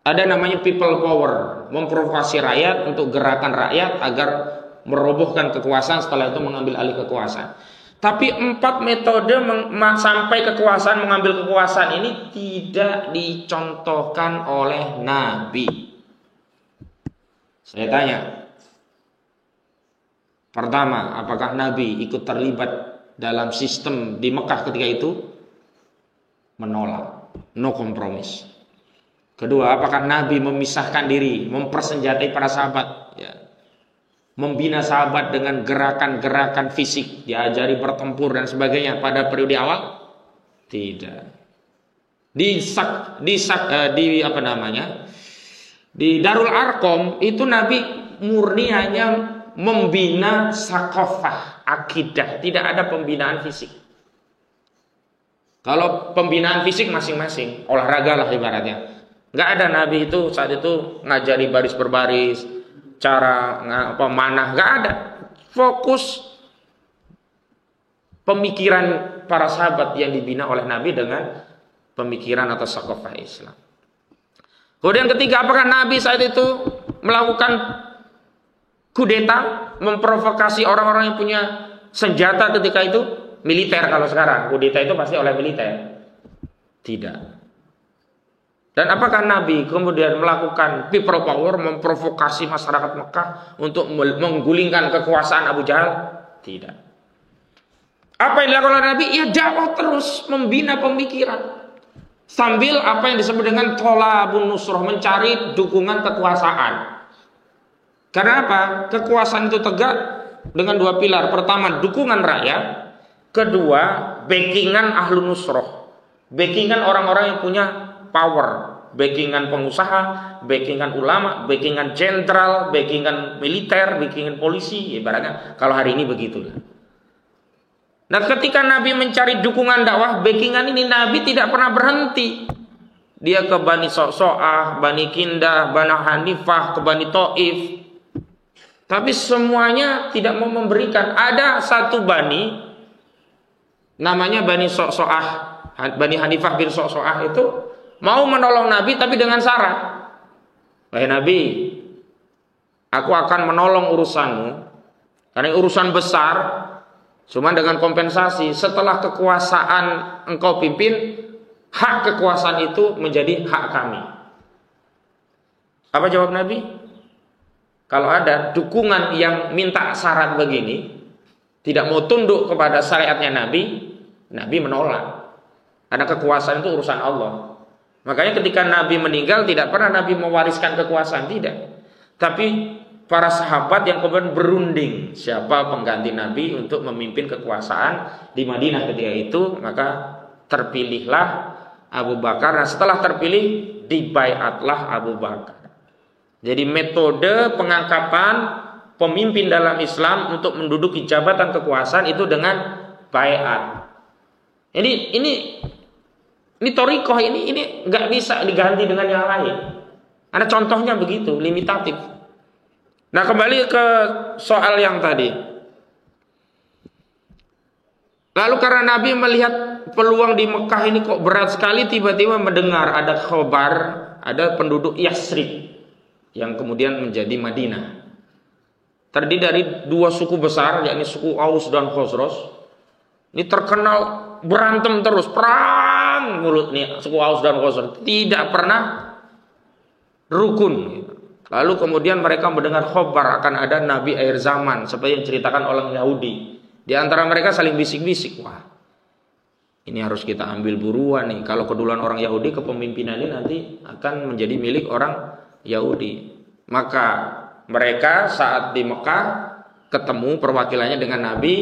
ada namanya people power, memprovokasi rakyat untuk gerakan rakyat agar merobohkan kekuasaan setelah itu mengambil alih kekuasaan. Tapi 4 metode sampai kekuasaan, mengambil kekuasaan ini tidak dicontohkan oleh Nabi. Saya tanya, pertama, apakah Nabi ikut terlibat dalam sistem di Mekah ketika itu? Menolak, no compromise. Kedua, apakah Nabi memisahkan diri, mempersenjatai para sahabat? Ya. Membina sahabat dengan gerakan-gerakan fisik, diajari bertempur dan sebagainya pada periode awal? Tidak. Di Darul Arqam itu Nabi murni hanya membina sakofah, akidah, tidak ada pembinaan fisik. Kalau pembinaan fisik masing-masing, olahraga lah ibaratnya. Nggak ada Nabi itu saat itu ngajari baris berbaris, cara manah, nggak ada. Fokus pemikiran para sahabat yang dibina oleh Nabi dengan pemikiran atau sakofah Islam. Kemudian ketiga, apakah Nabi saat itu melakukan kudeta, memprovokasi orang-orang yang punya senjata ketika itu? Militer kalau sekarang, kudeta itu pasti oleh militer. Tidak. Dan apakah Nabi kemudian melakukan people power, memprovokasi masyarakat Mekah untuk menggulingkan kekuasaan Abu Jahal? Tidak. Apa yang dilakukan oleh Nabi? Ya dakwah terus, membina pemikiran. Sambil apa yang disebut dengan tolabun nusroh, mencari dukungan kekuasaan. Karena apa? Kekuasaan itu tegak dengan 2 pilar. Pertama, dukungan rakyat. Kedua, backingan ahlu nusroh. Backingan orang-orang yang punya power. Backingan pengusaha, backingan ulama, backingan jenderal, backingan militer, backingan polisi. Ibaratnya kalau hari ini begitulah. Nah, ketika Nabi mencari dukungan dakwah, backingan ini Nabi tidak pernah berhenti. Dia ke Bani So'so'ah, Bani Kindah, Bani Hanifah, ke Bani Taif. Tapi semuanya tidak mau memberikan. Ada satu Bani, namanya Bani So'so'ah, Bani Hanifah bin So'so'ah itu mau menolong Nabi tapi dengan syarat. Wahai Nabi, aku akan menolong urusanmu karena urusan besar. Cuma dengan kompensasi, setelah kekuasaan engkau pimpin, hak kekuasaan itu menjadi hak kami. Apa jawab Nabi? Kalau ada dukungan yang minta syarat begini, tidak mau tunduk kepada syariatnya Nabi, Nabi menolak. Karena kekuasaan itu urusan Allah. Makanya ketika Nabi meninggal, tidak pernah Nabi mewariskan kekuasaan, tidak. Tapi para sahabat yang kemudian berunding siapa pengganti Nabi untuk memimpin kekuasaan di Madinah ketika itu, maka terpilihlah Abu Bakar. Nah, setelah terpilih, dibaiatlah Abu Bakar. Jadi metode pengangkatan pemimpin dalam Islam untuk menduduki jabatan kekuasaan itu dengan baiat. Ini thariqah ini nggak bisa diganti dengan yang lain. Ada contohnya begitu, limitatif. Nah, kembali ke soal yang tadi. Lalu karena Nabi melihat peluang di Mekah ini kok berat sekali, tiba-tiba mendengar ada khabar, ada penduduk Yasrib yang kemudian menjadi Madinah. Terdiri dari dua suku besar, yakni suku Aus dan Khazraj. Ini terkenal berantem terus, perang mulut nih suku Aus dan Khazraj, tidak pernah rukun. Lalu kemudian mereka mendengar khabar akan ada nabi akhir zaman seperti yang diceritakan oleh Yahudi. Di antara mereka saling bisik-bisik, wah, ini harus kita ambil buruan nih. Kalau keduluan orang Yahudi, kepemimpinan ini nanti akan menjadi milik orang Yahudi. Maka mereka saat di Mekah ketemu perwakilannya dengan Nabi,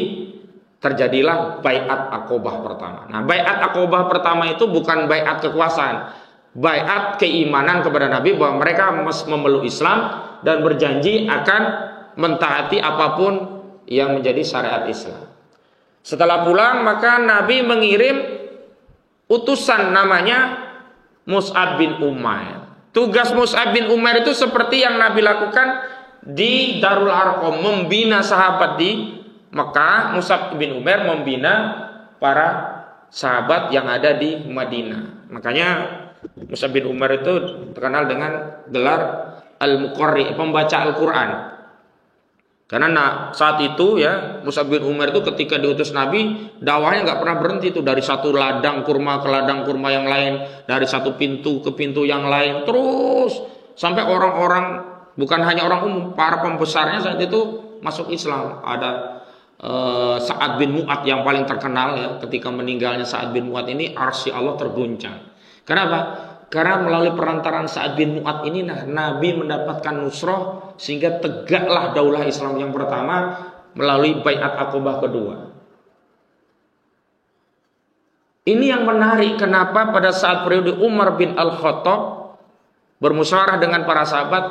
terjadilah baiat Aqobah pertama. Nah, baiat Aqobah pertama itu bukan baiat kekuasaan, baiat keimanan kepada Nabi bahwa mereka memeluk Islam dan berjanji akan mentaati apapun yang menjadi syariat Islam. Setelah pulang, maka Nabi mengirim utusan namanya Mus'ab bin Umair. Tugas Mus'ab bin Umair itu seperti yang Nabi lakukan di Darul Arqam, membina sahabat di Mekah. Mus'ab bin Umair membina para sahabat yang ada di Madinah. Makanya Mus'ab bin Umair itu terkenal dengan gelar Al-Muqarri, pembaca Al-Quran. Karena saat itu ya, Mus'ab bin Umair itu ketika diutus Nabi, dakwahnya nggak pernah berhenti tuh, dari satu ladang kurma ke ladang kurma yang lain, dari satu pintu ke pintu yang lain, terus sampai orang-orang, bukan hanya orang umum, para pembesarnya saat itu masuk Islam. Ada Sa'ad bin Mu'ad yang paling terkenal ya, ketika meninggalnya Sa'ad bin Mu'ad ini arsy Allah terguncang. Kenapa? Karena melalui perantaraan Sa'ad bin Mu'ad ini Nabi mendapatkan nusrah sehingga tegaklah daulah Islam yang pertama melalui baiat Aqobah kedua. Ini yang menarik, kenapa pada saat periode Umar bin Al-Khattab bermusyawarah dengan para sahabat,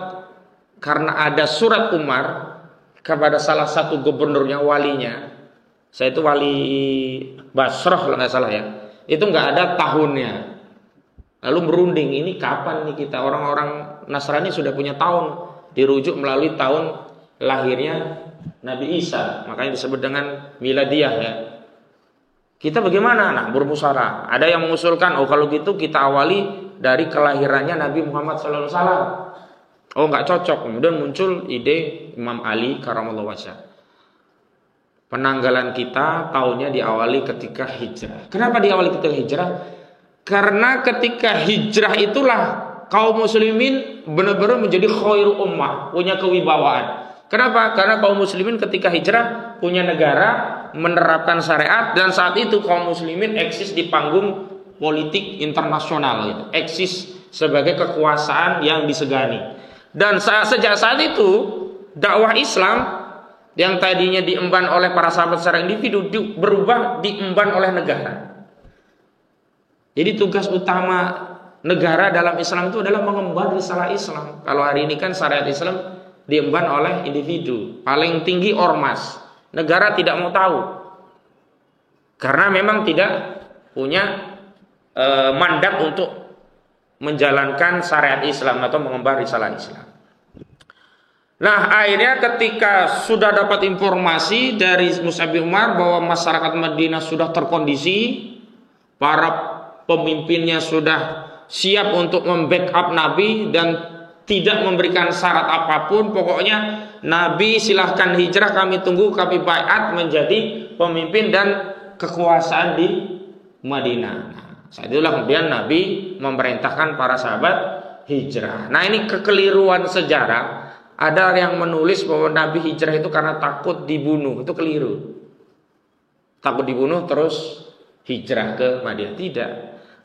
karena ada surat Umar kepada salah satu gubernurnya, walinya. Saya itu wali Basrah kalau nggak salah ya. Itu nggak ada tahunnya. Lalu berunding, ini kapan nih kita, orang-orang Nasrani sudah punya tahun, dirujuk melalui tahun lahirnya Nabi Isa, makanya disebut dengan miladiyah ya. Kita bagaimana? Nah, bermusyawarah. Ada yang mengusulkan, oh kalau gitu kita awali dari kelahirannya Nabi Muhammad SAW. Oh nggak cocok. Kemudian muncul ide Imam Ali karamallahu wajhah. Penanggalan kita tahunnya diawali ketika hijrah. Kenapa diawali ketika hijrah? Karena ketika hijrah itulah kaum muslimin benar-benar menjadi khairu ummah, punya kewibawaan. Kenapa? Karena kaum muslimin ketika hijrah punya negara, menerapkan syariat, dan saat itu kaum muslimin eksis di panggung politik internasional, gitu. Eksis sebagai kekuasaan yang disegani. Dan sejak saat itu dakwah Islam yang tadinya diemban oleh para sahabat secara individu berubah diemban oleh negara. Jadi tugas utama negara dalam Islam itu adalah mengemban risalah Islam. Kalau hari ini kan syariat Islam diemban oleh individu, paling tinggi ormas. Negara tidak mau tahu karena memang tidak punya mandat untuk menjalankan syariat Islam atau mengemban risalah Islam. Nah, akhirnya ketika sudah dapat informasi dari Mus'ab bin Umair bahwa masyarakat Madinah sudah terkondisi, para pemimpinnya sudah siap untuk membackup Nabi dan tidak memberikan syarat apapun, pokoknya Nabi silahkan hijrah, kami tunggu, kami baiat menjadi pemimpin dan kekuasaan di Madinah. Nah, saat itulah kemudian Nabi memerintahkan para sahabat hijrah. Nah, ini kekeliruan sejarah. Ada yang menulis bahwa Nabi hijrah itu karena takut dibunuh. Itu keliru. Takut dibunuh terus hijrah ke Madinah. Tidak.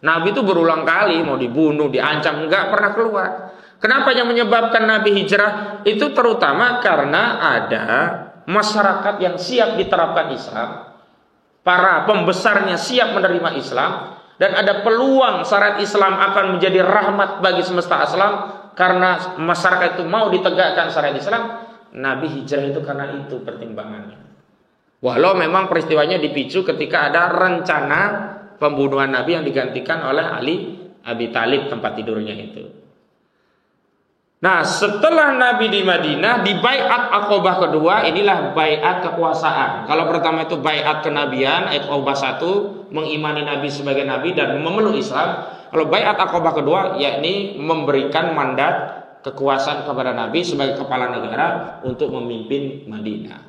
Nabi itu berulang kali mau dibunuh, diancam, enggak pernah keluar. Kenapa yang menyebabkan Nabi hijrah? Itu terutama karena ada masyarakat yang siap diterapkan Islam. Para pembesarnya siap menerima Islam. Dan ada peluang syariat Islam akan menjadi rahmat bagi semesta alam. Karena masyarakat itu mau ditegakkan syariat Islam. Nabi hijrah itu karena itu pertimbangannya. Walau memang peristiwanya dipicu ketika ada rencana pembunuhan Nabi yang digantikan oleh Abi Thalib tempat tidurnya itu. Nah, setelah Nabi di Madinah, di baiat Aqobah kedua, inilah baiat kekuasaan. Kalau pertama itu baiat kenabian, Aqobah 1, mengimani Nabi sebagai Nabi dan memeluk Islam. Kalau baiat Aqobah kedua, yakni memberikan mandat kekuasaan kepada Nabi sebagai kepala negara untuk memimpin Madinah.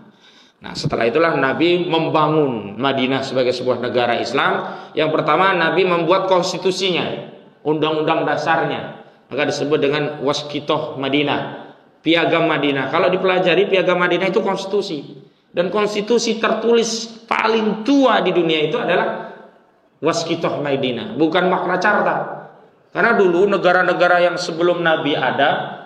Nah, setelah itulah Nabi membangun Madinah sebagai sebuah negara Islam. Yang pertama, Nabi membuat konstitusinya, undang-undang dasarnya. Maka disebut dengan Waskitoh Madinah, Piagam Madinah. Kalau dipelajari Piagam Madinah itu konstitusi. Dan konstitusi tertulis paling tua di dunia itu adalah Waskitoh Madinah, bukan Magna Carta. Karena dulu negara-negara yang sebelum Nabi ada,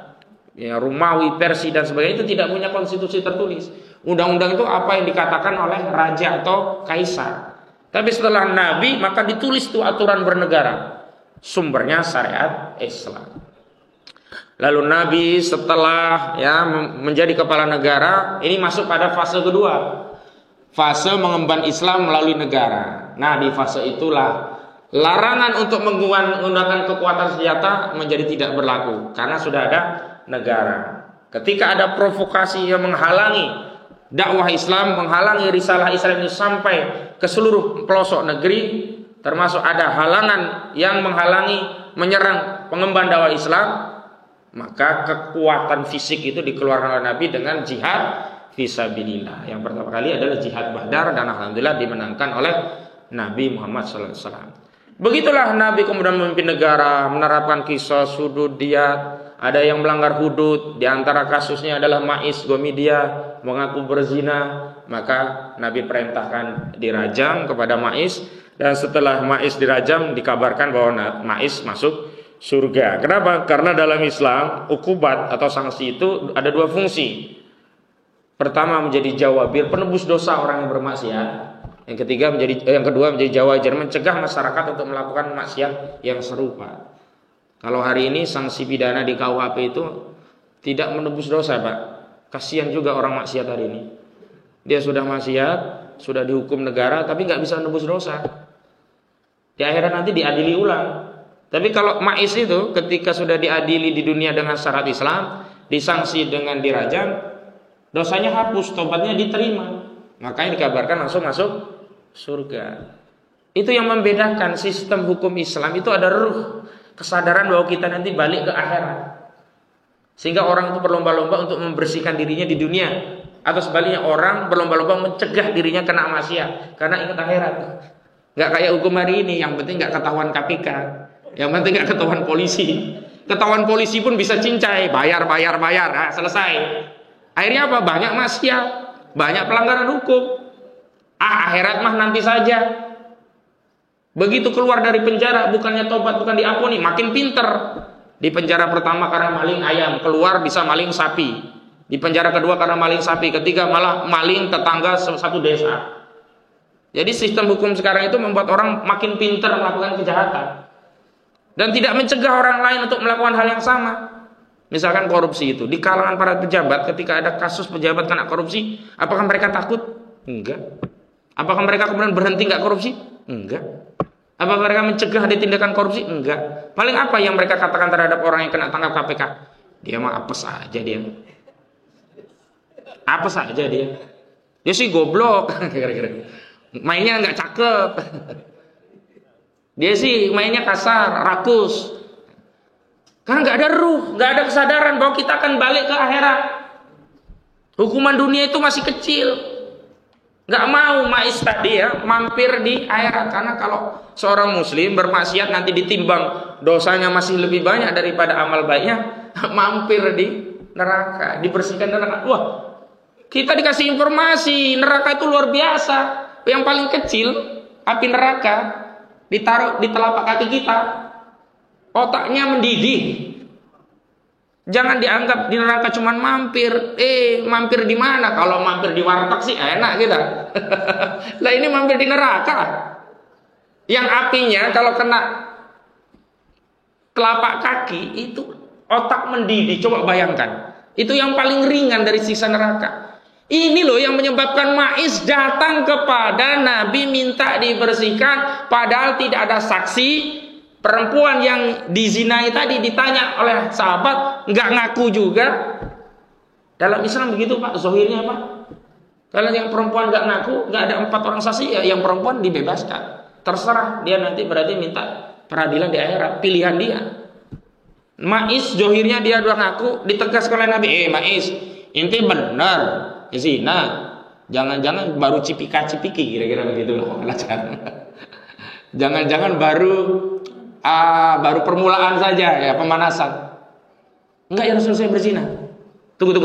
ya Romawi, Persia dan sebagainya, itu tidak punya konstitusi tertulis. Undang-undang itu apa yang dikatakan oleh raja atau kaisar. Tapi setelah Nabi maka ditulis itu aturan bernegara. Sumbernya syariat Islam. Lalu Nabi setelah menjadi kepala negara, ini masuk pada fase kedua. Fase mengemban Islam melalui negara. Nah, di fase itulah larangan untuk menggunakan kekuatan senjata menjadi tidak berlaku karena sudah ada negara. Ketika ada provokasi yang menghalangi dakwah Islam, menghalangi risalah Islam itu sampai ke seluruh pelosok negeri, termasuk ada halangan yang menghalangi menyerang pengemban dakwah Islam, maka kekuatan fisik itu dikeluarkan oleh Nabi dengan jihad fisabilillah. Yang pertama kali adalah jihad Badar dan alhamdulillah dimenangkan oleh Nabi Muhammad SAW. Begitulah Nabi kemudian memimpin negara, menerapkan qisas, hudud, diyat. Ada yang melanggar hudud, di antara kasusnya adalah Ma'is Gomidia mengaku berzina, maka Nabi perintahkan dirajam kepada Ma'is. Dan setelah Ma'is dirajam dikabarkan bahwa Ma'is masuk surga. Kenapa? Karena dalam Islam ukubat atau sanksi itu ada dua fungsi. Pertama menjadi jawabir, penebus dosa orang yang bermaksiat. Yang kedua menjadi jawabir, mencegah masyarakat untuk melakukan maksiat yang serupa. Kalau hari ini sanksi pidana di KUHP itu tidak menebus dosa, Pak. Kasihan juga orang maksiat hari ini. Dia sudah maksiat, sudah dihukum negara, tapi nggak bisa menebus dosa. Di akhirat nanti diadili ulang. Tapi kalau Ma'is itu ketika sudah diadili di dunia dengan syarat Islam, disanksi dengan dirajam, dosanya hapus, tobatnya diterima. Makanya dikabarkan langsung masuk surga. Itu yang membedakan sistem hukum Islam itu ada ruh, kesadaran bahwa kita nanti balik ke akhirat. Sehingga orang itu berlomba-lomba untuk membersihkan dirinya di dunia. Atau sebaliknya orang berlomba-lomba mencegah dirinya kena maksiat karena ingat akhirat. Nggak kayak hukum hari ini, yang penting nggak ketahuan KPK, yang penting nggak ketahuan polisi. Ketahuan polisi pun bisa cincai, bayar, nah, selesai. Akhirnya apa? Banyak maksiat, banyak pelanggaran hukum. Akhirat mah nanti saja. Begitu keluar dari penjara, bukannya tobat, bukan diampuni, makin pinter. Di penjara pertama karena maling ayam, keluar bisa maling sapi. Di penjara kedua karena maling sapi, ketiga malah maling tetangga satu desa. Jadi sistem hukum sekarang itu membuat orang makin pinter melakukan kejahatan. Dan tidak mencegah orang lain untuk melakukan hal yang sama. Misalkan korupsi itu, di kalangan para pejabat ketika ada kasus pejabat kena korupsi, apakah mereka takut? Enggak. Apakah mereka kemudian berhenti nggak korupsi? Enggak. Apakah mereka mencegah ada tindakan korupsi? Enggak. Paling apa yang mereka katakan terhadap orang yang kena tangkap KPK? Dia mah apes aja dia. Apes aja dia. Dia sih goblok. Mainnya nggak cakep. Dia sih mainnya kasar, rakus. Karena nggak ada ruh, nggak ada kesadaran bahwa kita akan balik ke akhirat. Hukuman dunia itu masih kecil. Nggak mau mais tadi ya mampir di akhirat, karena kalau seorang muslim bermaksiat nanti ditimbang dosanya masih lebih banyak daripada amal baiknya, mampir di neraka, dibersihkan neraka. Wah, kita dikasih informasi neraka itu luar biasa. Yang paling kecil api neraka ditaruh di telapak kaki kita, otaknya mendidih. Jangan dianggap di neraka cuman mampir. Mampir di mana? Kalau mampir di warteg sih enak kita. Lah ini mampir di neraka. Yang apinya kalau kena telapak kaki itu otak mendidih. Coba bayangkan. Itu yang paling ringan dari siksa neraka. Ini loh yang menyebabkan Maiz datang kepada Nabi minta dibersihkan, padahal tidak ada saksi. Perempuan yang dizinai tadi ditanya oleh sahabat, nggak ngaku juga. Dalam Islam begitu Pak, zahirnya Pak. Kalau yang perempuan nggak ngaku, nggak ada 4 orang saksi, ya yang perempuan dibebaskan. Terserah dia nanti berarti minta peradilan di akhirat, pilihan dia. Maiz zahirnya dia udah ngaku, ditegaskan oleh Nabi, Maiz, inti benar zina, jangan-jangan baru cipika-cipiki, kira-kira begitu loh. Jangan-jangan baru permulaan saja ya, pemanasan. Enggak ya Rasul, saya berzina. Tunggu.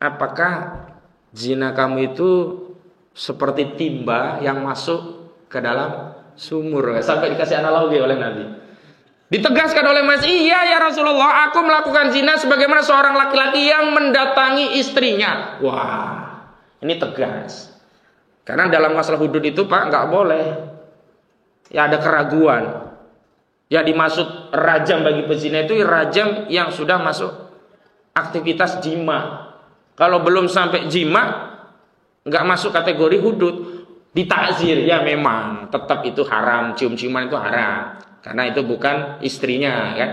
Apakah zina kamu itu seperti timba yang masuk ke dalam sumur? Sampai dikasih analogi oleh Nabi. Ditegaskan oleh Mas, iya ya Rasulullah, aku melakukan zina sebagaimana seorang laki-laki yang mendatangi istrinya. Wah, ini tegas. Karena dalam masalah hudud itu Pak, nggak boleh ya ada keraguan. Ya dimaksud rajam bagi pezina itu rajam yang sudah masuk aktivitas jima. Kalau belum sampai jima, nggak masuk kategori hudud, ditakzir ya memang tetap itu haram, cium-ciuman itu haram karena itu bukan istrinya kan.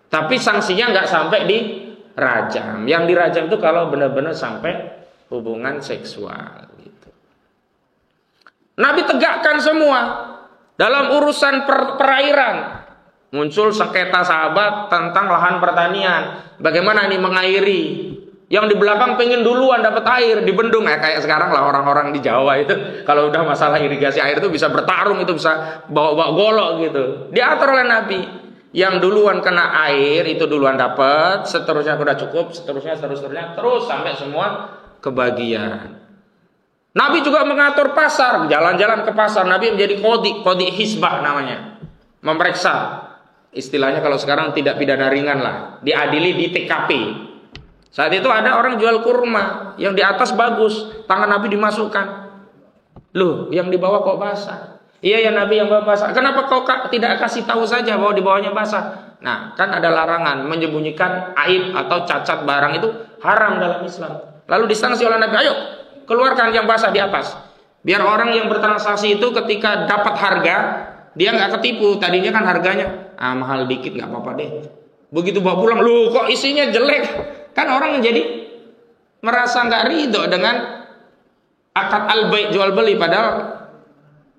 Tapi sanksinya nggak sampai di rajam. Yang dirajam itu kalau benar-benar sampai hubungan seksual gitu. Nabi tegakkan semua. Dalam urusan perairan, muncul sengketa sahabat tentang lahan pertanian. Bagaimana ini mengairi? Yang di belakang pengen duluan dapat air di bendung. Kayak sekarang lah orang-orang di Jawa itu, kalau udah masalah irigasi air itu bisa bertarung, itu bisa bawa-bawa golok gitu. Diatur oleh Nabi. Yang duluan kena air itu duluan dapat, seterusnya udah cukup, seterusnya, terus sampai semua kebagian. Nabi juga mengatur pasar, jalan-jalan ke pasar. Nabi menjadi kodi hisbah namanya, memeriksa. Istilahnya kalau sekarang tidak pidana ringan lah, diadili di TKP. Saat itu ada orang jual kurma yang di atas bagus, tangan Nabi dimasukkan. Loh, yang di bawah kok basah? Iya ya Nabi, yang bawah basah. Kenapa kau tidak kasih tahu saja bahwa di bawahnya basah? Nah, kan ada larangan menyembunyikan aib atau cacat barang itu haram dalam Islam. Lalu disanksi oleh Nabi, ayo keluarkan yang basah di atas. Biar orang yang bertransaksi itu ketika dapat harga, dia nggak ketipu. Tadinya kan harganya mahal dikit, nggak apa-apa deh. Begitu bawa pulang, loh kok isinya jelek. Kan orang jadi merasa nggak ridho dengan akad al-bai' jual beli. Padahal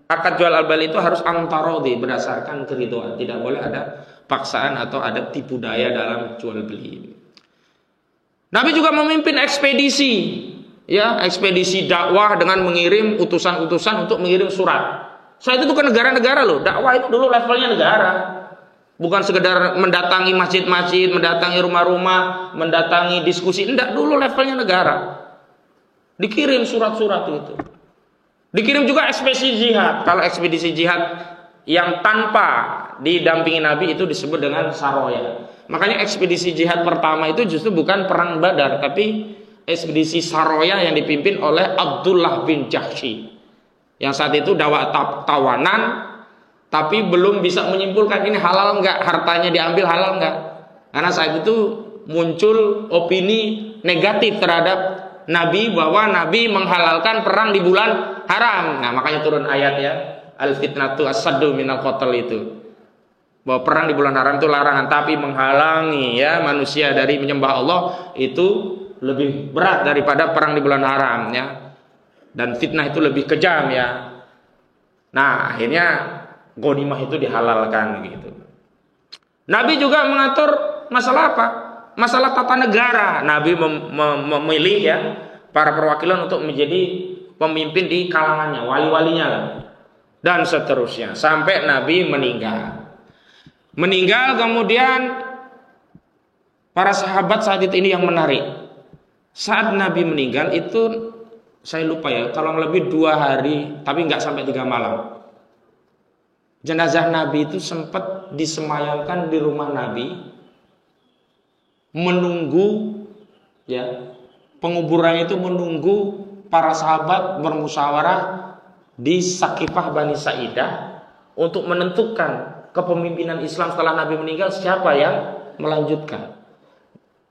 akad jual al-beli itu harus antarodi, berdasarkan keridhaan. Tidak boleh ada paksaan atau ada tipu daya dalam jual beli. Nabi juga memimpin ekspedisi. Ya, ekspedisi dakwah dengan mengirim utusan-utusan untuk mengirim surat. Saat itu ke negara-negara loh. Dakwah itu dulu levelnya negara. Bukan sekedar mendatangi masjid-masjid, mendatangi rumah-rumah, mendatangi diskusi. Enggak, dulu levelnya negara. Dikirim surat-surat itu. Dikirim juga ekspedisi jihad. Kalau ekspedisi jihad yang tanpa didampingi Nabi itu disebut dengan saroya. Makanya ekspedisi jihad pertama itu justru bukan perang Badar, tapi ekspedisi saroya yang dipimpin oleh Abdullah bin Jahsy. Yang saat itu dakwah tawanan, tapi belum bisa menyimpulkan ini halal enggak, hartanya diambil halal enggak. Karena saat itu muncul opini negatif terhadap Nabi bahwa Nabi menghalalkan perang di bulan haram. Nah, makanya turun ayat ya, al-fitnatu asaddu minal qatl itu. Bahwa perang di bulan haram itu larangan, tapi menghalangi ya manusia dari menyembah Allah itu lebih berat daripada perang di bulan haram ya. Dan fitnah itu lebih kejam ya. Nah, akhirnya ghanimah itu dihalalkan gitu. Nabi juga mengatur masalah apa? Masalah tata negara. Nabi memilih ya para perwakilan untuk menjadi pemimpin di kalangannya, wali-walinya lah. Dan seterusnya sampai Nabi meninggal. Meninggal kemudian para sahabat saat itu ini yang menarik. Saat Nabi meninggal itu saya lupa ya, kalau lebih 2 hari tapi nggak sampai 3 malam. Jenazah Nabi itu sempat disemayamkan di rumah Nabi, menunggu ya, penguburannya itu menunggu para sahabat bermusyawarah di Sakifah Bani Sa'idah untuk menentukan kepemimpinan Islam setelah Nabi meninggal, siapa yang melanjutkan.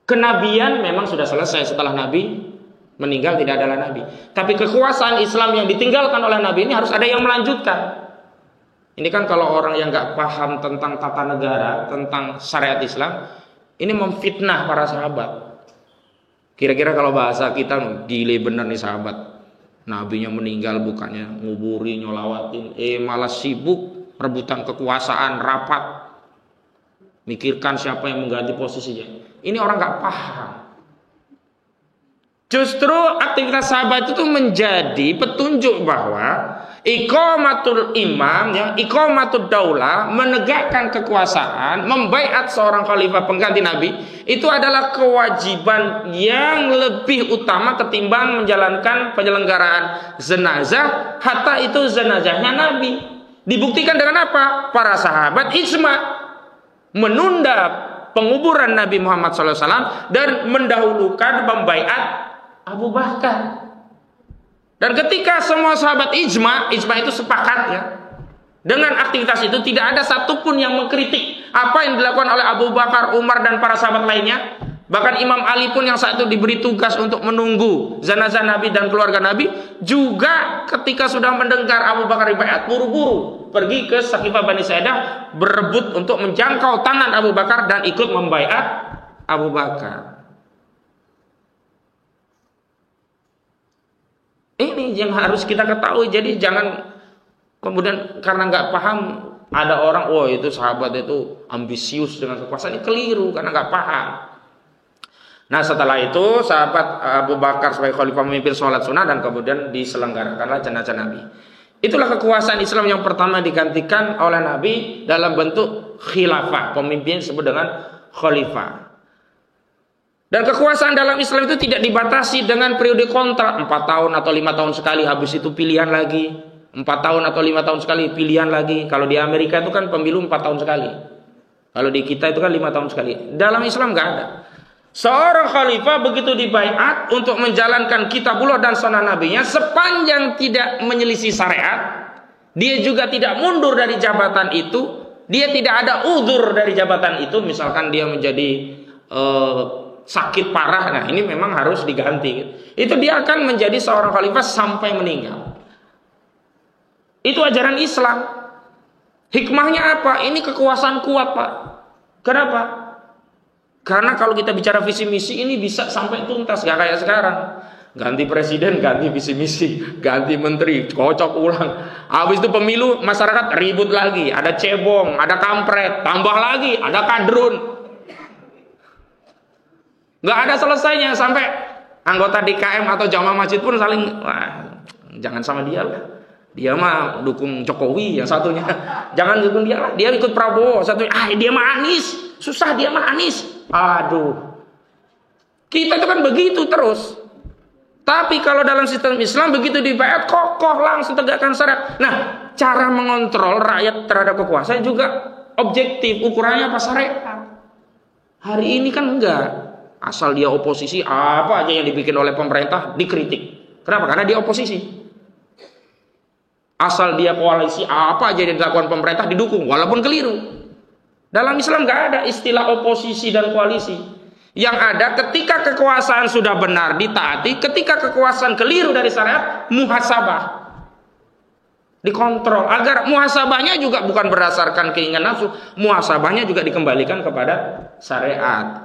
Kenabian memang sudah selesai setelah Nabi meninggal, tidak ada Nabi. Tapi kekuasaan Islam yang ditinggalkan oleh Nabi ini harus ada yang melanjutkan. Ini kan kalau orang yang nggak paham tentang tata negara, tentang syariat Islam, ini memfitnah para sahabat. Kira-kira kalau bahasa kita, gile bener nih sahabat. Nabinya meninggal bukannya nguburi, nyolawatin, malah sibuk rebutan kekuasaan, rapat, mikirkan siapa yang mengganti posisinya. Ini orang nggak paham. Justru aktivitas sahabat itu menjadi petunjuk bahwa iqamatul imam, ya, iqamatul daulah, menegakkan kekuasaan, membaiat seorang khalifah pengganti Nabi, itu adalah kewajiban yang lebih utama ketimbang menjalankan penyelenggaraan jenazah, hatta itu jenazahnya Nabi. Dibuktikan dengan apa? Para sahabat ijma menunda penguburan Nabi Muhammad SAW dan mendahulukan membaiat Abu Bakar. Dan ketika semua sahabat ijma itu sepakat ya, dengan aktivitas itu tidak ada satupun yang mengkritik apa yang dilakukan oleh Abu Bakar, Umar dan para sahabat lainnya. Bahkan Imam Ali pun yang saat itu diberi tugas untuk menunggu jenazah Nabi dan keluarga Nabi, juga ketika sudah mendengar Abu Bakar dibaiat, buru-buru pergi ke Sakifah Bani Sa'idah berebut untuk menjangkau tangan Abu Bakar dan ikut membaiat Abu Bakar. Ini yang harus kita ketahui. Jadi jangan kemudian karena nggak paham ada orang, oh itu sahabat itu ambisius dengan kekuasaan, ini keliru karena nggak paham. Nah setelah itu sahabat Abu Bakar sebagai khalifah memimpin sholat sunnah dan kemudian diselenggarakanlah jenazah Nabi. Itulah kekuasaan Islam yang pertama digantikan oleh Nabi dalam bentuk khilafah, pemimpin disebut dengan khalifah. Dan kekuasaan dalam Islam itu tidak dibatasi dengan periode kontrak 4 tahun atau 5 tahun sekali, habis itu pilihan lagi, 4 tahun atau 5 tahun sekali, pilihan lagi. Kalau di Amerika itu kan pemilu 4 tahun sekali. Kalau di kita itu kan 5 tahun sekali. Dalam Islam nggak ada. Seorang khalifah begitu dibaiat untuk menjalankan kitabullah dan sunnah nabinya, sepanjang tidak menyelisih syariat, dia juga tidak mundur dari jabatan itu, dia tidak ada uzur dari jabatan itu. Misalkan dia menjadi sakit parah, nah ini memang harus diganti. Itu dia akan menjadi seorang khalifah sampai meninggal. Itu ajaran Islam. Hikmahnya apa? Ini kekuasaan kuat, Pak. Kenapa? Karena kalau kita bicara visi misi ini bisa sampai tuntas, gak kayak sekarang. Ganti presiden, ganti visi misi, ganti menteri, kocok ulang. Habis itu pemilu, masyarakat ribut lagi, ada cebong, ada kampret, tambah lagi, ada kadrun. Nggak ada selesainya, sampai anggota DKM atau jamaah masjid pun saling, wah, jangan sama dia lah. Dia mah dukung Jokowi yang satunya. Jangan dukung dia lah. Dia ikut Prabowo. Satunya, dia mah Anies. Susah, dia mah Anies. Aduh. Kita itu kan begitu terus. Tapi kalau dalam sistem Islam begitu dibaiat, kokoh langsung tegakkan syariat. Nah, cara mengontrol rakyat terhadap kekuasaan juga objektif. Ukurannya apa? Syariat. Hari ini kan enggak. Asal dia oposisi, apa aja yang dibikin oleh pemerintah dikritik. Kenapa? Karena dia oposisi. Asal dia koalisi, apa aja yang dilakukan pemerintah didukung, walaupun keliru. Dalam Islam nggak ada istilah oposisi dan koalisi. Yang ada ketika kekuasaan sudah benar ditaati, ketika kekuasaan keliru dari syariat, muhasabah. Dikontrol. Agar muhasabahnya juga bukan berdasarkan keinginan nafsu, muhasabahnya juga dikembalikan kepada syariat.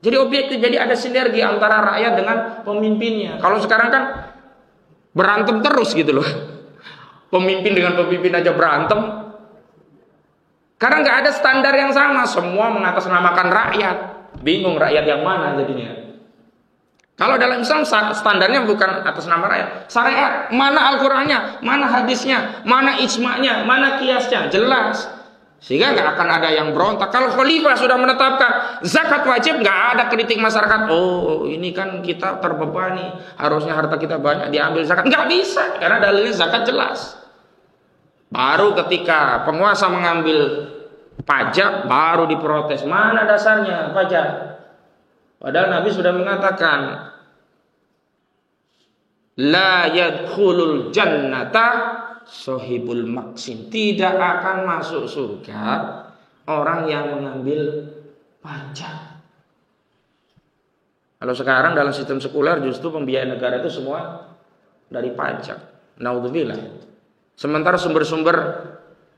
Jadi objektif, jadi ada sinergi antara rakyat dengan pemimpinnya. Kalau sekarang kan berantem terus gitu loh. Pemimpin dengan pemimpin aja berantem. Karena nggak ada standar yang sama, semua mengatasnamakan rakyat. Bingung rakyat yang mana jadinya. Kalau dalam Islam standarnya bukan atas nama rakyat. Syariat, mana Al-Qur'annya, mana hadisnya, mana ijma'nya, mana kiasnya, jelas. Sehingga nggak akan ada yang berontak. Kalau khalifah sudah menetapkan zakat wajib, nggak ada kritik masyarakat. Oh, ini kan kita terbebani, harusnya harta kita banyak diambil zakat. Nggak bisa, karena dalilnya zakat jelas. Baru ketika penguasa mengambil pajak, baru diprotes. Mana dasarnya pajak? Padahal Nabi sudah mengatakan, la yadkhulul jannata sohibul maksin, tidak akan masuk surga orang yang mengambil pajak. Kalau sekarang dalam sistem sekuler justru pembiayaan negara itu semua dari pajak. Naudzubillah. Sementara sumber-sumber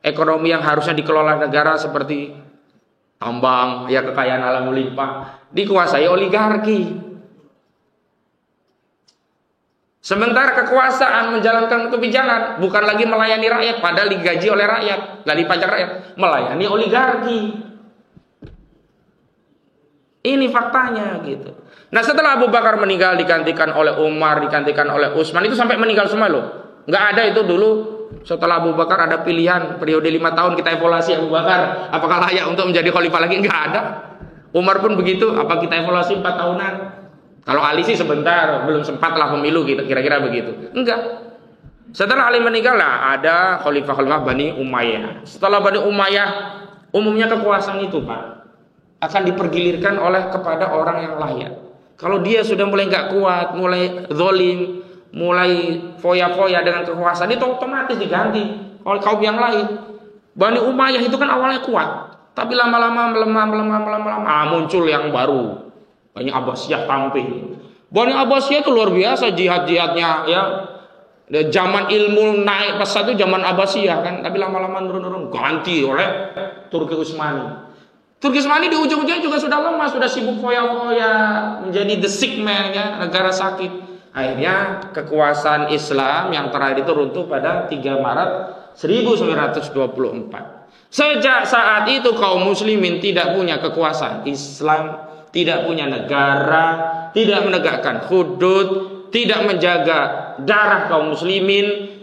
ekonomi yang harusnya dikelola negara seperti tambang, ya kekayaan alam melimpah, dikuasai oligarki. Sementara kekuasaan menjalankan kebijakan bukan lagi melayani rakyat, padahal digaji oleh rakyat, dari pajak rakyat, melayani oligarki. Ini faktanya gitu. Nah, setelah Abu Bakar meninggal digantikan oleh Umar, digantikan oleh Utsman, itu sampai meninggal semua loh. Nggak ada itu dulu. Setelah Abu Bakar ada pilihan periode 5 tahun kita evaluasi Abu Bakar, apakah layak untuk menjadi khalifah lagi? Nggak ada. Umar pun begitu, apa kita evaluasi 4 tahunan? Kalau Ali sih sebentar, belum sempat lah pemilu gitu, kira-kira begitu. Enggak. Setelah Ali meninggal lah ada khalifah-khalifah Bani Umayyah. Setelah Bani Umayyah, umumnya kekuasaan itu Pak akan dipergilirkan oleh kepada orang yang layak. Kalau dia sudah mulai nggak kuat, mulai zalim, mulai foya-foya dengan kekuasaan, itu otomatis diganti oleh kaum yang lain. Bani Umayyah itu kan awalnya kuat, tapi lama-lama melemah, muncul yang baru. Banyak Abbasiyah tampil. Bani Abbasiyah itu luar biasa jihad-jihadnya ya. Zaman ilmu naik pesat itu zaman Abbasiyah kan, tapi lama-lama turun-turun ganti oleh Turki Utsmani. Turki Utsmani di ujung-ujungnya juga sudah lemah, sudah sibuk foya-foya, menjadi the sick man ya, negara sakit. Akhirnya kekuasaan Islam yang terakhir itu runtuh pada 3 Maret 1924. Sejak saat itu kaum muslimin tidak punya kekuasaan Islam, tidak punya negara, tidak menegakkan hudud, tidak menjaga darah kaum muslimin.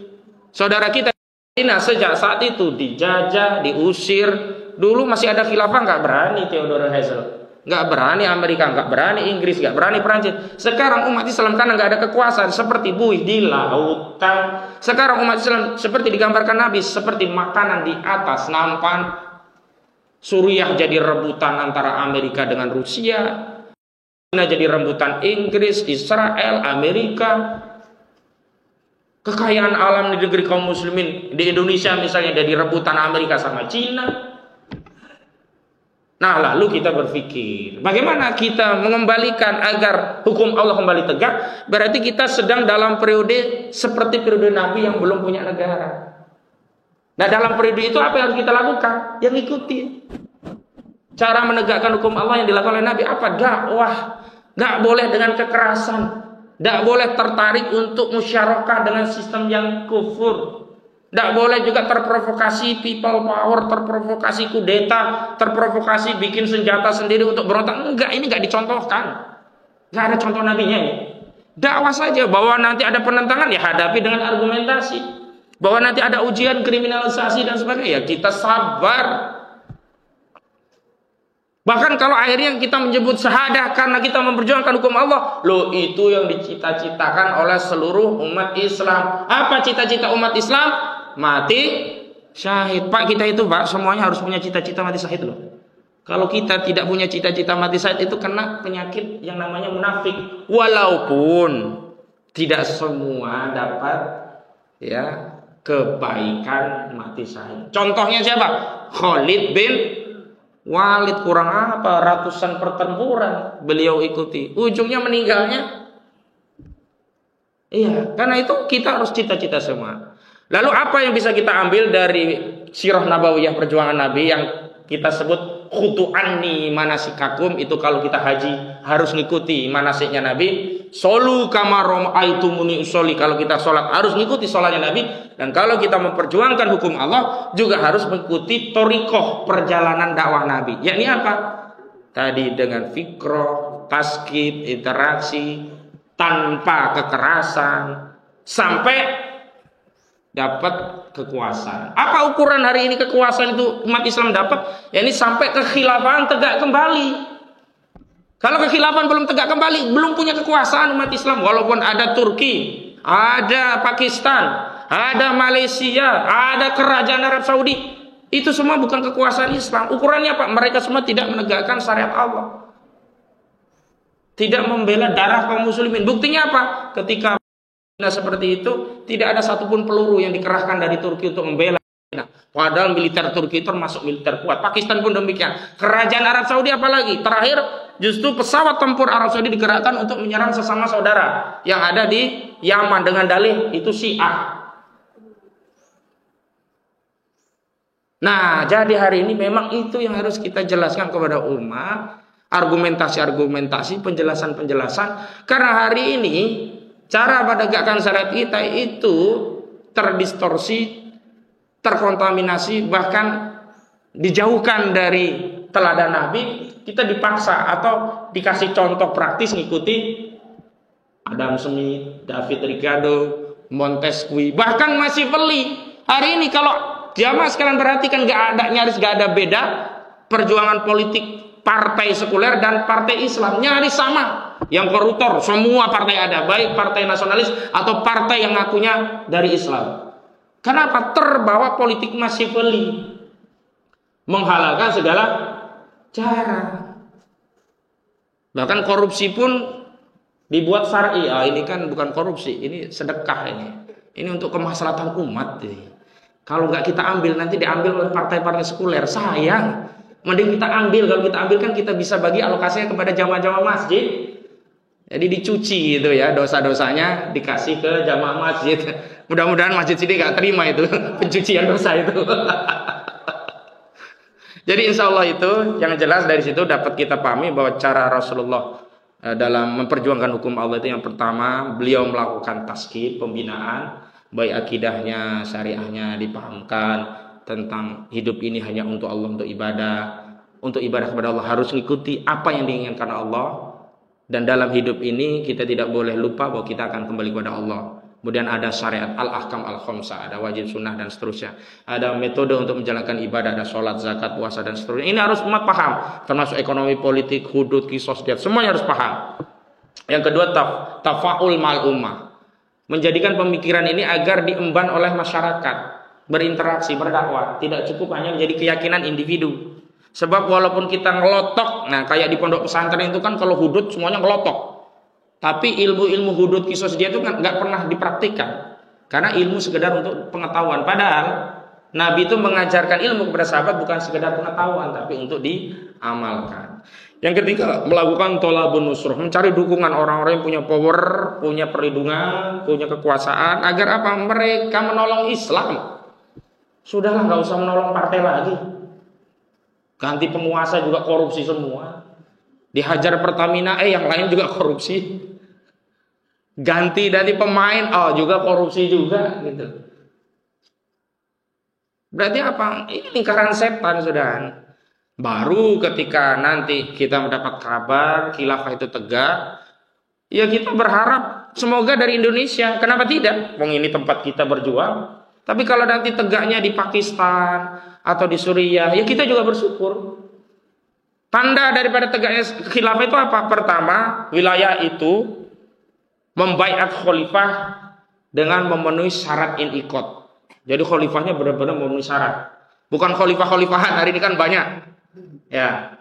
Saudara kita sejak saat itu dijajah, diusir. Dulu masih ada khilafah, nggak berani Theodore Herzl, nggak berani Amerika, nggak berani Inggris, nggak berani Perancis. Sekarang umat Islam karena nggak ada kekuasaan seperti buih di lautan. Sekarang umat Islam seperti digambarkan Nabi, seperti makanan di atas nampan. Suriah jadi rebutan antara Amerika dengan Rusia, China jadi rebutan Inggris, Israel, Amerika. Kekayaan alam di negeri kaum muslimin di Indonesia misalnya jadi rebutan Amerika sama China. Nah, lalu kita berpikir bagaimana kita mengembalikan agar hukum Allah kembali tegak. Berarti kita sedang dalam periode seperti periode Nabi yang belum punya negara. Nah, dalam periode itu apa yang harus kita lakukan? Yang ikuti cara menegakkan hukum Allah yang dilakukan oleh Nabi apa? Dakwah. Nggak boleh dengan kekerasan. Nggak boleh tertarik untuk musyarakah dengan sistem yang kufur. Nggak boleh juga terprovokasi people power, terprovokasi kudeta, terprovokasi bikin senjata sendiri untuk berontak. Enggak, ini nggak dicontohkan. Nggak ada contoh nabinya ya. Dakwah saja, bahwa nanti ada penentangan ya hadapi dengan argumentasi. Bahwa nanti ada ujian kriminalisasi dan sebagainya, ya kita sabar. Bahkan kalau akhirnya kita menyebut syahadah karena kita memperjuangkan hukum Allah, loh itu yang dicita-citakan oleh seluruh umat Islam. Apa cita-cita umat Islam? Mati syahid. Pak, kita itu Pak semuanya harus punya cita-cita mati syahid loh. Kalau kita tidak punya cita-cita mati syahid itu kena penyakit yang namanya munafik. Walaupun tidak semua dapat ya kebaikan mati syahid. Contohnya siapa? Khalid bin Walid, kurang apa? Ratusan pertempuran beliau ikuti. Ujungnya meninggalnya. Iya, karena itu kita harus cita-cita semua. Lalu apa yang bisa kita ambil dari sirah nabawiyah perjuangan Nabi yang kita sebut khudu anni manasikakum, itu kalau kita haji harus ngikuti manasiknya Nabi. Solu kama ra'aitumuni usolli, kalau kita sholat harus ngikuti sholatnya Nabi. Dan kalau kita memperjuangkan hukum Allah juga harus mengikuti thoriqah perjalanan dakwah Nabi. Yakni apa? Tadi dengan fikroh, taskib, interaksi, tanpa kekerasan sampai dapat kekuasaan. Apa ukuran hari ini kekuasaan itu umat Islam dapat? Ya ini sampai kekhilafahan tegak kembali. Kalau kekhilafahan belum tegak kembali, belum punya kekuasaan umat Islam. Walaupun ada Turki, ada Pakistan, ada Malaysia, ada kerajaan Arab Saudi, itu semua bukan kekuasaan Islam. Ukurannya apa? Mereka semua tidak menegakkan syariat Allah, tidak membela darah kaum muslimin. Buktinya apa? Ketika seperti itu, tidak ada satupun peluru yang dikerahkan dari Turki untuk membela. Padahal militer Turki itu termasuk militer kuat. Pakistan pun demikian. Kerajaan Arab Saudi apalagi? Terakhir justru pesawat tempur Arab Saudi digerakkan untuk menyerang sesama saudara yang ada di Yaman dengan dalih itu Syiah. Nah, jadi hari ini memang itu yang harus kita jelaskan kepada umat, argumentasi-argumentasi, penjelasan-penjelasan. Karena hari ini cara menegakkan syariat kita itu terdistorsi, terkontaminasi, bahkan dijauhkan dari teladan Nabi. Kita dipaksa atau dikasih contoh praktis ngikuti Adam Smith, David Ricardo, Montesquieu, bahkan masih beli. Hari ini kalau jamaah sekalian perhatikan, nyaris gak ada beda perjuangan politik partai sekuler dan partai Islam, nyaris sama. Yang koruptor semua partai ada, baik partai nasionalis atau partai yang ngakunya dari Islam. Kenapa? Terbawa politik masih beli, menghalalkan segala cara. Bahkan korupsi pun dibuat syar'i. Ini kan bukan korupsi, ini sedekah ini. Ini untuk kemaslahatan umat ini. Kalau nggak kita ambil, nanti diambil oleh partai-partai sekuler. Sayang. Mending kita ambil. Kalau kita ambil kan kita bisa bagi alokasinya kepada jamaah-jamaah masjid. Jadi dicuci gitu ya, dosa-dosanya dikasih ke jamaah masjid. Mudah-mudahan masjid sini nggak terima itu pencucian dosa itu. Jadi insya Allah itu yang jelas dari situ dapat kita pahami bahwa cara Rasulullah dalam memperjuangkan hukum Allah itu yang pertama, beliau melakukan tazkiyah, pembinaan, baik akidahnya, syariahnya dipahamkan tentang hidup ini hanya untuk Allah, untuk ibadah kepada Allah harus mengikuti apa yang diinginkan Allah, dan dalam hidup ini kita tidak boleh lupa bahwa kita akan kembali kepada Allah. Kemudian ada syariat al-ahkam al-khamsah, ada wajib sunnah dan seterusnya. Ada metode untuk menjalankan ibadah, ada sholat, zakat, puasa dan seterusnya. Ini harus umat paham, termasuk ekonomi, politik, hudud, kisos, diat, semuanya harus paham. Yang kedua, tafa'ul mal ummah, menjadikan pemikiran ini agar diemban oleh masyarakat, berinteraksi, berdakwah. Tidak cukup hanya menjadi keyakinan individu. Sebab walaupun kita ngelotok, nah kayak di pondok pesantren itu kan kalau hudud semuanya ngelotok. Tapi ilmu-ilmu hudud kisos dia itu nggak pernah dipraktikkan, karena ilmu sekedar untuk pengetahuan. Padahal Nabi itu mengajarkan ilmu kepada sahabat bukan sekedar pengetahuan, tapi untuk diamalkan. Yang ketiga, melakukan tolabun nusroh, mencari dukungan orang-orang yang punya power, punya perlindungan, punya kekuasaan, agar apa? Mereka menolong Islam. Sudahlah, nggak usah menolong partai lagi. Ganti penguasa juga korupsi semua. Dihajar Pertamina, yang lain juga korupsi. Ganti dari pemain, juga korupsi juga, gitu. Berarti apa? Ini lingkaran setan, saudara. Baru ketika nanti kita mendapat kabar khilafah itu tegak, ya kita berharap semoga dari Indonesia. Kenapa tidak? Wong ini tempat kita berjuang. Tapi kalau nanti tegaknya di Pakistan atau di Suriah, ya kita juga bersyukur. Tanda daripada tegaknya khilafah itu apa? Pertama, wilayah itu membaiat khalifah dengan memenuhi syarat inqiyad. Jadi khalifahnya benar-benar memenuhi syarat. Bukan khalifah-khalifahan, hari ini kan banyak. Ya.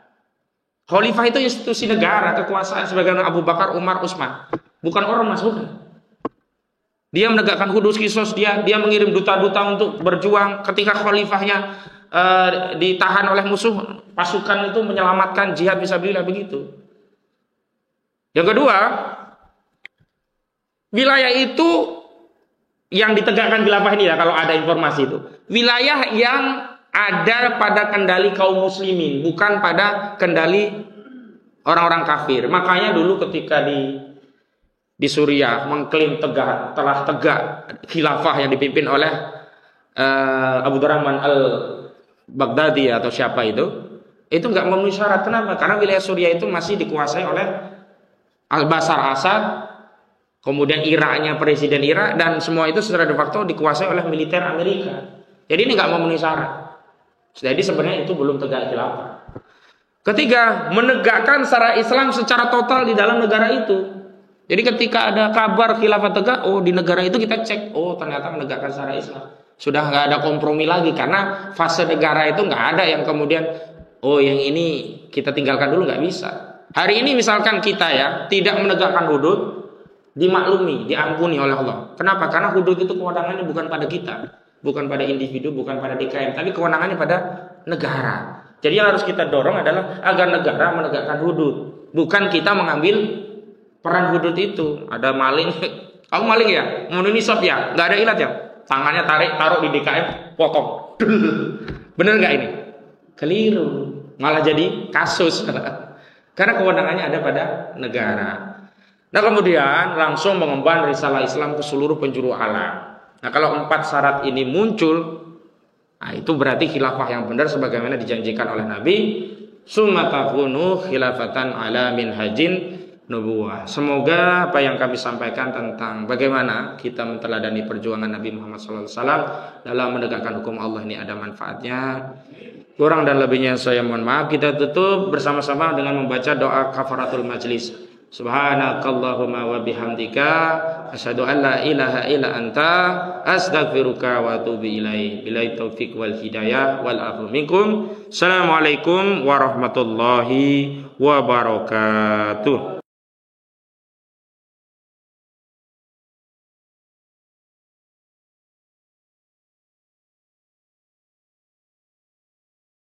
Khalifah itu institusi negara, kekuasaan sebagaimana Abu Bakar, Umar, Utsman. Bukan ormas, bukan. Dia menegakkan hudud kisos, dia mengirim duta-duta untuk berjuang ketika khalifahnya ditahan oleh musuh, pasukan itu menyelamatkan jihad fisabilillah, begitu. Yang kedua, wilayah itu yang ditegakkan khilafah ini, ya kalau ada informasi itu, wilayah yang ada pada kendali kaum muslimin, bukan pada kendali orang-orang kafir. Makanya dulu ketika di Suriah mengklaim telah tegak khilafah yang dipimpin oleh Abu Durrahman al-Baghdadi atau siapa itu nggak memenuhi syarat. Kenapa? Karena wilayah Suriah itu masih dikuasai oleh Al-Bashar Assad kemudian Iraknya presiden Irak, dan semua itu secara de facto dikuasai oleh militer Amerika. Jadi ini nggak memenuhi syarat. Jadi sebenarnya itu belum tegak khilafah. Ketiga, menegakkan syariat Islam secara total di dalam negara itu. Jadi ketika ada kabar khilafah tegak, oh di negara itu kita cek, oh ternyata menegakkan syariat Islam. Sudah nggak ada kompromi lagi, karena fase negara itu nggak ada yang kemudian, oh yang ini kita tinggalkan dulu, nggak bisa. Hari ini misalkan kita ya tidak menegakkan hudud, dimaklumi, diampuni oleh Allah. Kenapa? Karena hudud itu kewenangannya bukan pada kita, bukan pada individu, bukan pada DKM, tapi kewenangannya pada negara. Jadi yang harus kita dorong adalah agar negara menegakkan hudud, bukan kita mengambil peran hudud itu. Ada maling, kamu maling ya, mau nisab ya, nggak ada ilat ya, tangannya taruh di DKM, potong. Bener nggak ini? Keliru, malah jadi kasus. Karena kewenangannya ada pada negara. Nah kemudian langsung mengemban risalah Islam ke seluruh penjuru alam. Nah kalau 4 syarat ini muncul, nah itu berarti khilafah yang benar sebagaimana dijanjikan oleh Nabi. Summa takunu khilafatan ala minhajin nubuwah. Semoga apa yang kami sampaikan tentang bagaimana kita meneladani perjuangan Nabi Muhammad SAW dalam menegakkan hukum Allah ini ada manfaatnya. Kurang dan lebihnya saya mohon maaf. Kita tutup bersama-sama dengan membaca doa kafaratul majlis. Subhanakallahumma wa bihamdika asyhadu an la ilaha illa anta astaghfiruka wa atubu ilaik. Billahi taufiq wal hidayah wal afu minkum. Assalamualaikum warahmatullahi wabarakatuh.